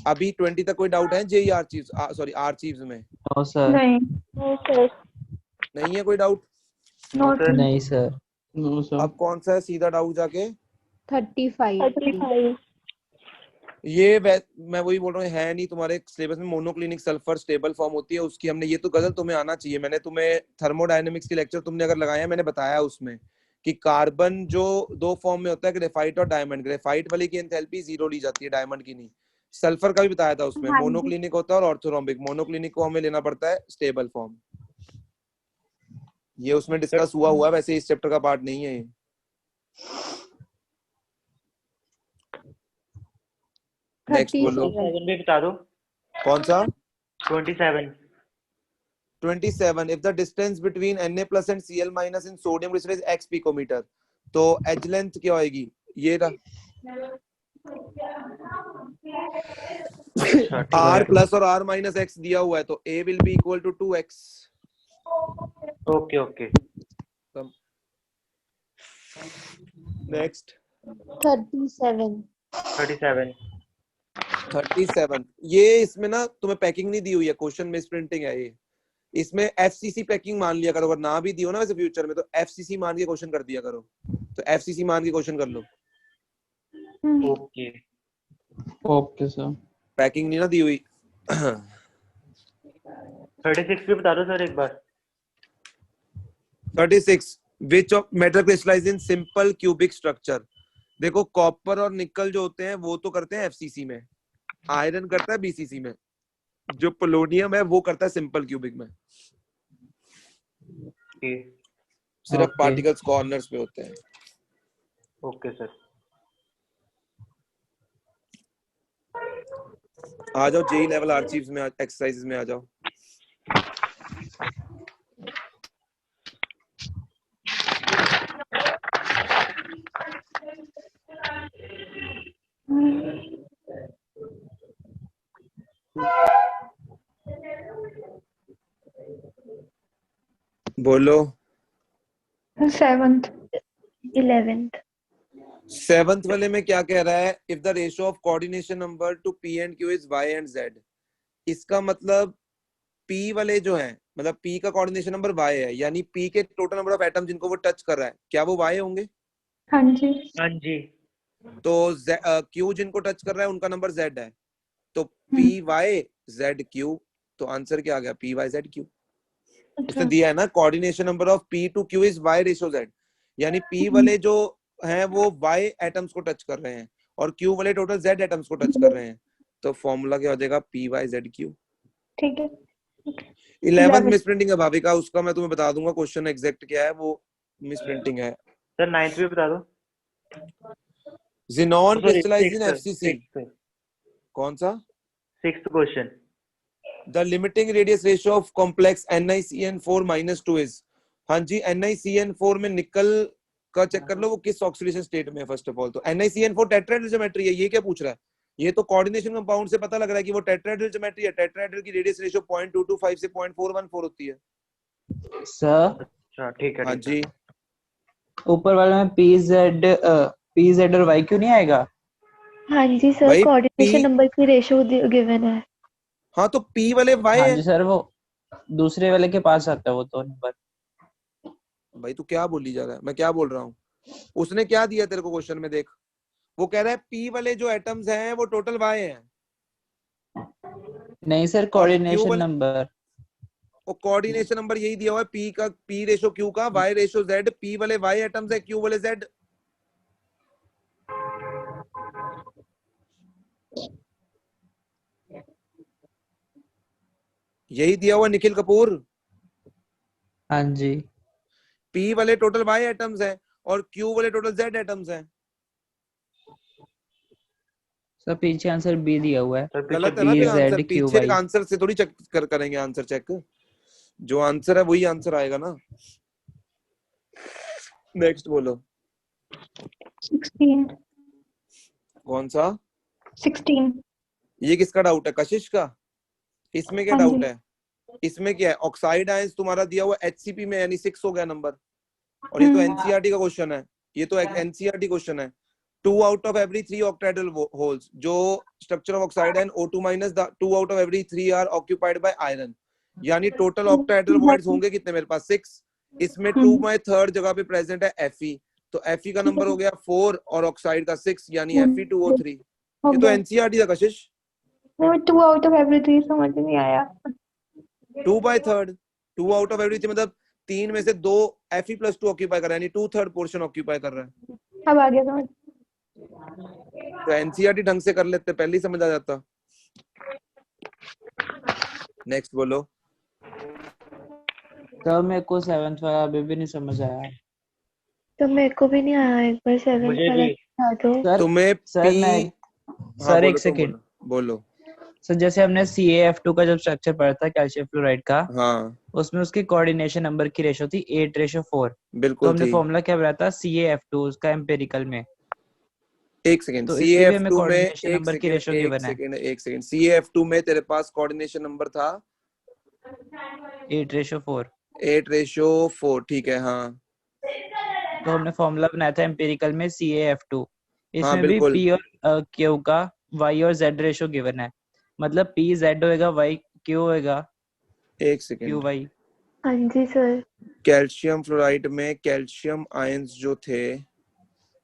अभी 20 तक कोई डाउट है जेई आर्चीव्स, सॉरी आर्चीव्स में? No sir. नहीं। No sir. नहीं है कोई डाउट? No sir. नहीं सर। No sir. अब कौन सा है सीधा डाउट जाके? 35 35। ये मैं वही बोल रहा हूँ, है नहीं तुम्हारे सिलेबस में। मोनोक्लिनिक सल्फर स्टेबल फॉर्म होती है उसकी। हमने ये तो गजल तुम्हें आना चाहिए। मैंने तुम्हें थर्मोडायनेमिक्स के लेक्चर तुमने अगर लगाया, मैंने बताया उसमें कि कार्बन जो दो फॉर्म में होता है, ग्रेफाइट और डायमंड। ग्रेफाइट वाले की एंथैल्पी 0 ली जाती है, डायमंड की नहीं। सल्फर का भी बताया था उसमें। हाँ जी। मोनोक्लिनिक होता है और ऑर्थोरोम्बिक। मोनोक्लिनिक को हमें लेना पड़ता है स्टेबल फॉर्म। ये उसमें डिस्कस हुआ है, वैसे इस चैप्टर का पार्ट नहीं है ये। नेक्स्ट बोलो। 27 भी बता दो। कौन सा? 27। 27 if the distance between Na plus and Cl minus in sodium crystal is x picometer, तो एज लेंथ क्या होगी? ये रहा r प्लस और r माइनस x दिया हुआ है, तो a will be equal to 2x। Okay okay. Next 37 37। ये इसमें ना तुम्हें पैकिंग नहीं दी हुई है, क्वेश्चन मिस प्रिंटिंग है ये। इसमें एफसीसी पैकिंग मान लिया करो। अगर ना भी दी हो ना वैसे फ्यूचर में, तो एफसीसी मान के क्वेश्चन कर दिया करो। तो एफसीसी मान के क्वेश्चन कर लो। ओके। Okay sir. पैकिंग नहीं ना दी हुई। 36 भी बता दो सर एक बार। 36 which of metal crystallise in simple cubic structure. देखो कॉपर और निकल जो होते हैं वो तो करते हैं एफसीसी में, आयरन करता है बीसीसी में, जो पोलोनियम है वो करता है सिंपल क्यूबिक में। ओके सिर्फ Okay. पार्टिकल्स कॉर्नर्स पे होते हैं। Okay sir. आ जाओ जेई लेवल आर्चीव्स में, एक्सरसाइजेस में आ जाओ। बोलो। 7th 11th। 7th वाले में क्या कह रहा है? If the ratio of coordination number to P and Q is Y and Z. इसका मतलब पी वाले जो हैं, मतलब पी का कोऑर्डिनेशन नंबर वाई है, यानी पी के टोटल नंबर ऑफ एटम जिनको वो टच कर रहा है, क्या वो वाई होंगे? हाँ जी। हाँ जी। तो क्यू जिनको टच कर रहा है उनका नंबर जेड है, तो पी वाई जेड क्यू। तो आंसर क्या आ गया? P Y Z Q. उसने दिया है ना coordination number of P to Q is Y ratio Z, यानी पी वाले जो हैं वो वाई एटम्स को टच कर रहे हैं और क्यू वाले टोटल जेड एटम्स को टच कर रहे हैं। तो फॉर्मूला क्या हो जाएगा? P Y Z Q. ठीक है। 11th मिस प्रिंटिंग है भाविका, उसका मैं तुम्हें बता दूंगा क्वेश्चन एग्जैक्ट क्या है, वो मिस प्रिंटिंग है। सर 9th भी बता दो। Xenon Sorry, crystallized in sixth, FCC। sixth, कौन सा? 6th question. The limiting radius ratio of complex NiCN4 - 2 is। हाँ जी, NiCN4 में निकल का चेक कर लो वो किस ऑक्सीडेशन स्टेट में है फर्स्ट ऑफ ऑल। तो NiCN4 टेट्राहेड्रल ज्योमेट्री है। ये क्या पूछ रहा है? ये तो कोऑर्डिनेशन कंपाउंड से पता लग रहा है कि वो टेट्राहेड्रल ज्योमेट्री है। टेट्राहेड्रल की रेडियस रेशियो 0.225 से 0.414 होती है। सर अच्छा ठीक है हाँ ठीक है। जी, ऊपर वाले में पी जेड और वाई क्यों नहीं आएगा? हाँ जी सर, भाई कोऑर्डिनेशन P, नंबर की रेशियो गिवन है। हाँ तो P वाले Y हाँ है। जी सर, वो दूसरे वाले के पास आता है वो तो नंबर। भाई तू क्या बोली जा रहा है? मैं क्या बोल रहा हूँ? उसने क्या दिया तेरे को क्वेश्चन में? देख, वो कह रहा है P वाले जो एटम्स हैं वो टोटल Y हैं। नहीं सर, और कोऑर्डिनेशन Q नंबर। और कोऑर्डिनेशन नंबर यही दिया हुआ है P का, P रेशो Q का, Y रेशो Z। P वाले Y एटम्स है, Q वाले Z। यही दिया हुआ निखिल कपूर। हाँ जी P वाले टोटल Y एटम्स हैं और Q वाले टोटल Z एटम्स हैं। सर पीछे आंसर बी दिया हुआ है। सर पीछे गलत है ना फिर PZ आंसर, QY। पीछे का आंसर से थोड़ी चेक करेंगे आंसर चेक, जो आंसर है वही आंसर आएगा ना। नेक्स्ट बोलो। 16 कौन सा? 16 ये किसका डाउट है? कशिश का? इसमें क्या हाँ डाउट जी। है? इसमें क्या है? ऑक्साइड आयंस तुम्हारा दिया हुआ HCP में, यानी 6 हो गया नंबर। और ये तो एनसीईआरटी का क्वेश्चन है, ये तो एनसीईआरटी क्वेश्चन है। 2 out of every 3 octahedral holes, जो स्ट्रक्चर ऑफ ऑक्साइड है, O2 minus 2 out of every 3 are occupied by iron, यानी टोटल ऑक्टाहेड्रल वॉइड्स होंगे कितने मेरे पास? 6। इसमें 2/3 जगह पे प्रेजेंट है Fe, तो Fe का नंबर हो गया 4 और ऑक्साइड का 6, यानी Fe2O3। ये तो एनसीईआरटी था कशिश। 2 out of every 3 समझ नहीं आया। 2/3, 2 out of every 3 मतलब 3 में से 2 Fe+2 ऑक्यूपाई कर रहा है, यानी 2/3 पोर्शन ऑक्यूपाई कर रहा है। अब आ गया समझ। तो एनसीईआरटी ढंग से कर लेते, पहले ही समझ आ जाता। नेक्स्ट बोलो। सर मेरे को 7th वाला अभी भी नहीं समझ आया। तो मेरे को भी नहीं आया, एक बार 7 मुझे वाला भी। बता दो। सर तुम्हें सर P... मैं हाँ सर बोलो, एक तुम सेकेंड। बोलो। सर जैसे हमने CaF2 का जब स्ट्रक्चर पढ़ा था कैल्शियम फ्लोराइड का, हाँ उसमें उसकी कोऑर्डिनेशन नंबर की रेशो थी 8:4। तो बिल्कुल हमने थी। फॉर्मूला क्या बनाया था CaF2 उसका एम्पिरिकल में, एक सेकंड, तो इसमें भी हमें CaF2 में कोऑर्डिनेशन नंबर की रेशो गिवन है एक सेकंड CaF2 में तेरे पास कोऑर्डिनेशन नंबर था 8:4। 8:4, ठीक है। हाँ तो हमने फॉर्मूला बनाया था एम्पिरिकल में CaF2, हाँ इसमें भी बिल्कुल। P और Q का Y और Z रेशो गिवन है, मतलब P Z होएगा Y Q होएगा एक सेकंड, QY। हाँ जी सर। कैल्शियम फ्लोराइड में कैल्शियम आयंस जो थे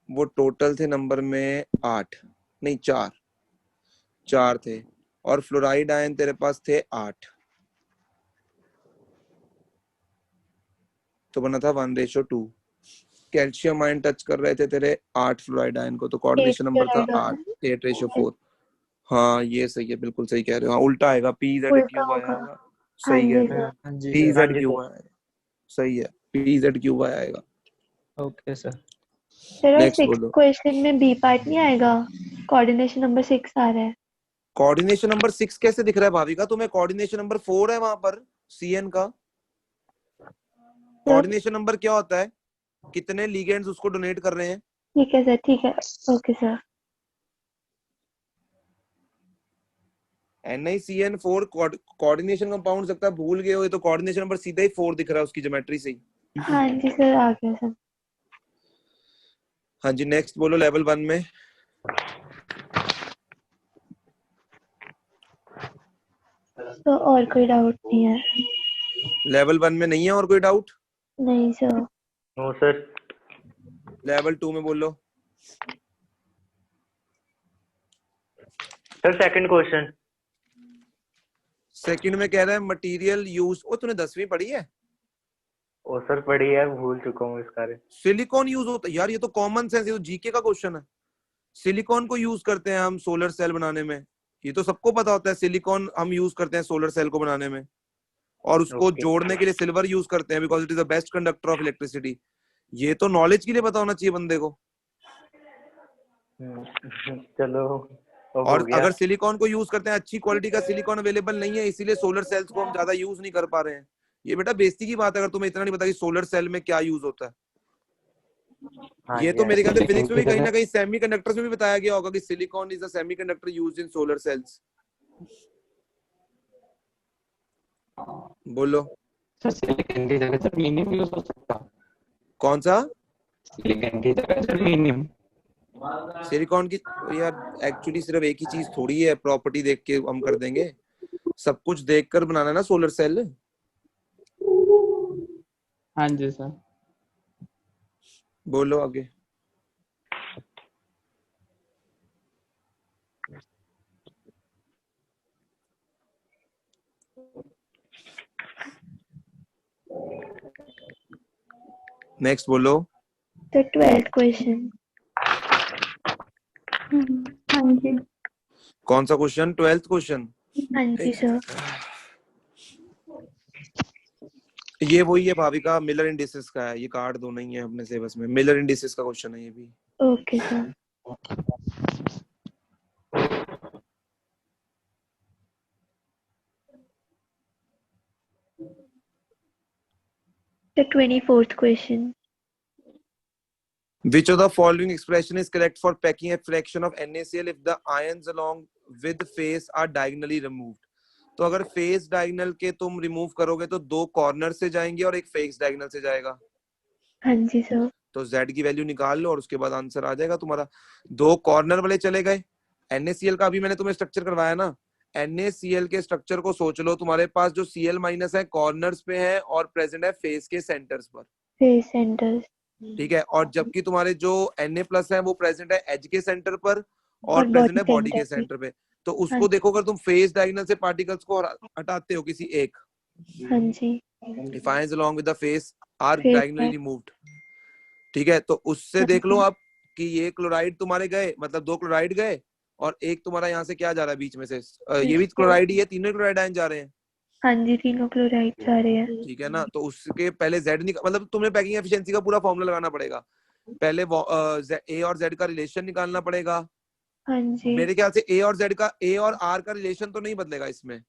वो टोटल थे नंबर में 8 नहीं 4 थे, और फ्लोराइड आयन तेरे पास थे 8, तो बना था 1:2। कैल्शियम आयन टच कर रहे थे तेरे 8 फ्लोराइड आयन को, तो कोऑर्डिनेशन नंबर था 8:4। हाँ ये सही है, बिल्कुल सही कह रहे हो। हाँ उल्टा आएगा, PZQ उल्टा होगा। आएगा। हाँ सही जी कह रहे सर। हो, हाँ जी हाँ सर। जी PZQ सर। आएगा। सही है, PZQ आएगा। Okay sir. सर और नेक्स्ट 6 बोलो। क्वेश्चन में बी पार्ट नहीं आएगा, कोऑर्डिनेशन नंबर 6 आ रहा है। कोऑर्डिनेशन नंबर 6 कैसे दिख रहा है भाविका तुम्हें? कोऑर्डिनेशन नंबर 4 है वहां पर CN का। कोऑर्डिनेशन नंबर क्या होता है? कितने लिगेंड्स उसको डोनेट कर रहे हैं। ठीक है सर, ठीक है। Okay sir. NiCN4 coordination compound सकता है, भूल गए हो? ये तो कोऑर्डिनेशन नंबर सीधा ही 4 दिख रहा है उसकी ज्योमेट्री से ही। हाँ जी सर, आ गया सर। हाँ जी नेक्स्ट बोलो। लेवल 1 में तो और कोई डाउट नहीं है? लेवल 1 में नहीं है और कोई डाउट? नहीं सर। No sir. लेवल 2 में बोलो। Sir second question. सेकंड में कह रहा है मटेरियल यूज। ओ तूने 10वीं पढ़ी है? ओ सर पढ़ी है, भूल चुका हूँ इसका। सिलिकॉन यूज होता है यार, ये तो कॉमन सेंस, ये तो जीके का क्वेश्चन है। सिलिकॉन को यूज करते हैं हम सोलर सेल बनाने में, ये तो सबको पता होता है। सिलिकॉन हम यूज करते हैं सोलर सेल को बनाने में, और उसको जोड़ने के लिए सिल्वर यूज करते हैं because it is the best conductor of electricity. ये तो नॉलेज के लिए पता होना चाहिए बंदे को। चलो और अगर सिलिकॉन को यूज करते हैं, अच्छी क्वालिटी का सिलिकॉन अवेलेबल नहीं है, इसीलिए सोलर सेल्स को हम ज्यादा यूज नहीं कर पा रहे हैं। ये बेटा बेइज्जती की बात है अगर तुम्हें इतना नहीं पता कि सोलर सेल में क्या यूज होता है। हाँ ये जी, तो हाँ मेरे ख्याल से जी। फिजिक्स में भी कहीं ना कहीं सेमीकंडक्टर्स में भी बताया गया होगा कि silicon is a semiconductor used in solar cells. बोलो। सर सिलिकॉन की जगह जर्मेनियम यूज हो सकता है। कौन सा? सिलिकॉन की जगह जर्मेनियम। सिलिकॉन की यार एक्चुअली सिर्फ एक ही चीज थोड़ी है प्रॉपर्टी देख के हम कर देंगे, सब कुछ देखकर बनाना ना सोलर सेल। हाँ जी सर। बोलो आगे। नेक्स्ट बोलो। तो 12th क्वेश्चन। हाँ जी। कौन सा क्वेश्चन? 12th question. हाँ जी सर। ये वही है भाविका, मिलर इंडिसेस का है, ये कार्ड दो नहीं है अपने सिलेबस में। मिलर इंडिसेस का क्वेश्चन है ये भी। Okay sir. The 24th question. Which of the following expression is correct for packing a fraction of NaCl if the ions along with face are diagonally removed? तो अगर face diagonal के तुम remove करोगे तो दो कॉर्नर से जाएंगे और एक फेस डायगोनल से जाएगा. हाँ जी सर. तो Z की वैल्यू निकाल लो और उसके बाद आंसर आ जाएगा तुम्हारा. दो कॉर्नर वाले चले गए. NaCl का अभी मैंने तुम्हें स्ट्रक्चर करवाया ना. NaCl के स्ट्रक्चर को सोच लो. तुम्हारे पास जो Cl माइनस है कॉर्नर्स पे है और प्रेजेंट है फेस के सेंटर्स पर. Face centres. ठीक है. और जबकि तुम्हारे जो Na प्लस है वो प्रेजेंट है एज के सेंटर पर और और प्रेजेंट है body बॉडी के center पे. सेंटर पे. तो हाँ उसको देखो अगर तुम फेस डायगोनल से पार्टिकल्स को हटाते हो किसी एक, हाँ जी. if ions along with the face are Face diagonally है. removed, ठीक है, तो उससे हाँ देख लो जी. आप कि ये क्लोराइड तुम्हारे गए, मतलब दो क्लोराइड गए और एक तुम्हारा यहाँ से क्या जा रहा है बीच में से, ये भी क्लोराइड ही है, तीनों क्लोराइड आयन जा रहे हैं. हाँ जी, तीनों क्लोराइड आ रहे हैं. ठीक है ना. तो उसके पहले Z मतलब तुम्हें पैकिंग एफिशिएंसी का पूरा फॉर्मूला लगाना पड़ेगा. पहले A और Z का रिलेशन निकालना पड़ेगा. हाँ जी. मेरे ख्याल से A और Z का, A और R का रिलेशन तो नहीं बदलेगा इसमें,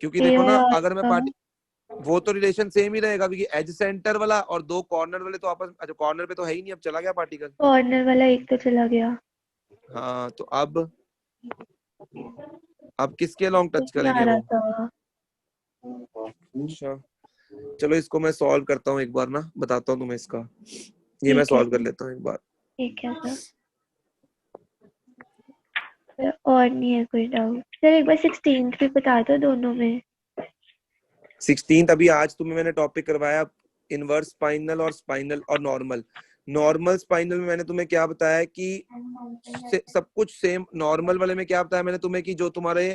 क्योंकि A देखो ना और R अगर मैं का- वो तो रिलेशन सेम ही रहेगा क्योंकि एज सेंटर वाला और दो कॉर्नर वाले तो आपस, अच्छा कॉर्नर पे तो है ही नहीं, अब चला गया पार्टिकल. कॉर्नर वाला एक तो चला गया. हाँ तो अब किसके लॉन्ग टच नहीं आ करेंगे रहा वो. था. अच्छा चलो इसको मैं सॉल्व करता हूँ एक बार ना, बताता हूँ तुम्हें इसका. ये मैं ठीक है सॉल्व कर सर. लेता हूँ एक बार. ठीक है सर. सर, और नहीं है कोई डाउट. सर एक बार 16th भी बता दो दोनों में. 16th अभी आज तुम्हें मैंने टॉपिक करवाया इनवर्स स्पाइनल और स्पाइनल और नॉर्मल. नॉर्मल स्पाइनल में मैंने तुम्हें क्या बताया कि सब कुछ सेम. नॉर्मल वाले में क्या बताया मैंने तुम्हें कि जो तुम्हारे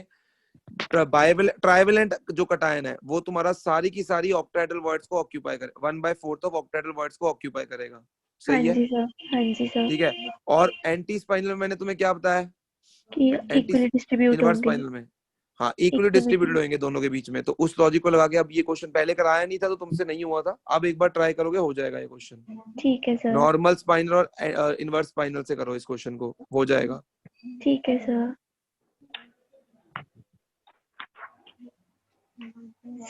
ट्राइवेलेंट जो कटायन है वो तुम्हारा सारी की सारी ऑक्टाहेड्रल वर्ड्स को ऑक्यूपाई करे, 1/4 ऑफ ऑक्टाहेड्रल वर्ड्स को ऑक्यूपाई करेगा. हाँ सही है. जी सर. हाँ जी सर. ठीक है. और एंटी स्पाइनल में मैंने तुम्हें क्या बताया, कि एंटी इक्वली डिस्ट्रीब्यूट इनवर्स होंगे. स्पाइनल में हाँ इक्वली डिस्ट्रीब्यूटेड होंगे दोनों के बीच में. तो उस लॉजिक को लगा के, अब ये क्वेश्चन पहले कराया नहीं था तो तुमसे नहीं हुआ था, अब एक बार ट्राई करोगे हो जाएगा ये क्वेश्चन. ठीक है सर. नॉर्मल स्पाइनल और इनवर्स स्पाइनल से करो इस क्वेश्चन को, हो जाएगा. ठीक है सर.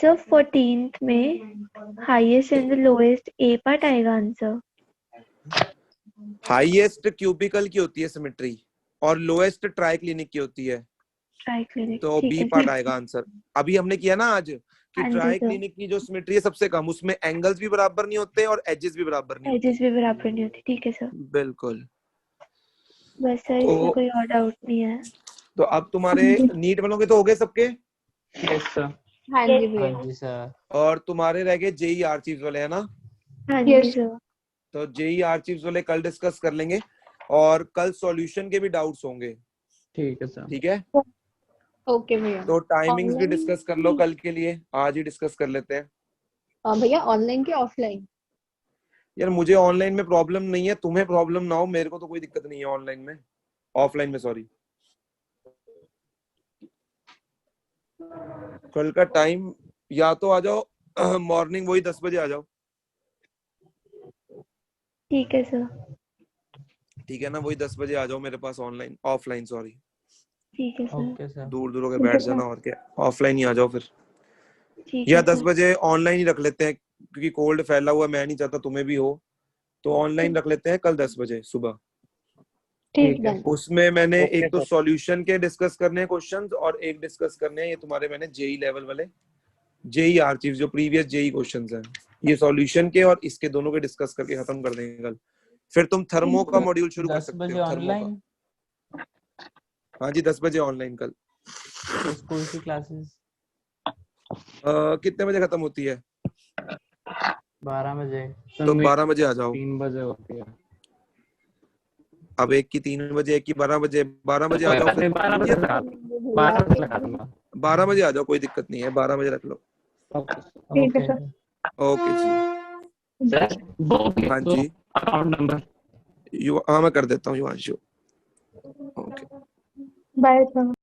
सर 14th में highest and lowest A part आएगा आंसर. हाईएस्ट क्यूबिकल की होती है सिमेट्री और लोएस्ट ट्राइक्लिनिक की होती है, ट्राइक्लिनिक. तो ठीक बी है पार्ट सर. आएगा आंसर. अभी हमने किया ना आज कि हाँ जी सर. ट्राइक्लिनिक की जो सिमेट्री है सबसे कम, उसमें एंगल्स भी बराबर नहीं होते और एजेस भी बराबर नहीं होते. एजेस भी बराबर नहीं होती. ठीक है सर. बिल्कुल. बस सर तो- इसमें कोई और डाउट नहीं है. तो अब तुम्हारे नीट वालों के तो हो गए सबके, यस सर. हाँ जी भैया. हाँ जी सर. और तुम्हारे रह गए जेई आर्चीव्स वाले, है ना. हाँ Yes. जी सर. तो जेई आर्चीव्स वाले कल डिस्कस कर लेंगे और कल सॉल्यूशन के भी डाउट्स होंगे. ठीक है सर. ठीक है. ओके भैया. तो टाइमिंग्स भी Online- डिस्कस कर लो कल के लिए, आज ही डिस्कस कर लेते हैं. भैया ऑनलाइन के ऑफलाइन? यार मुझे ऑनलाइन में प्रॉब्लम नहीं है, तुम्हें प्रॉब्लम ना हो, मेरे को तो कोई दिक्कत नहीं है ऑनलाइन में, ऑफलाइन में सॉरी. कल का टाइम या तो आ जाओ मॉर्निंग वही 10 बजे आ जाओ. ठीक है सर. ठीक है ना, वही 10 बजे आ जाओ मेरे पास ऑनलाइन, ऑफलाइन सॉरी. ठीक है सर. Okay sir. दूर दूर होकर बैठ जाना और क्या, ऑफलाइन ही आ जाओ फिर. ठीक या है 10 सर. बजे ऑनलाइन ही रख लेते हैं क्योंकि कोल्ड फैला हुआ है, मैं नहीं चाहता तुम्हें भी हो, तो ऑनलाइन रख लेते हैं कल 10 बजे सुबह. ठीक है. है. उसमें मैंने Okay, एक तो sir. सॉल्यूशन के डिस्कस करने हैं क्वेश्चंस और एक डिस्कस करने हैं ये तुम्हारे मैंने जेई लेवल वाले, जेई आर्चीव्स जो प्रीवियस जेई क्वेश्चंस हैं, ये सॉल्यूशन के और इसके दोनों के डिस्कस करके खत्म कर देंगे कल. फिर तुम थर्मो का मॉड्यूल शुरू कर 10 सकते बजे हो. थर्मो ऑनलाइन, का हाँ जी 10 बजे ऑनलाइन कल. स्कूल की क्लासेस कितने बजे खत्म होती है? 12 बजे. तो 12 बजे आ जाओ. 3 बजे होती है. अब एक की 3 बजे, एक की 12 बजे, 12 बजे आ जाओ. 12 बजे लगा 12 बजे लगा दूंगा. 12 बजे आ जाओ, कोई दिक्कत नहीं है, 12 बजे रख लो. ठीक है सर. ओके जी. सर वो हाँ जी अकाउंट नंबर. हाँ मैं कर देता हूँ युवांशु. ओके. Bye sir.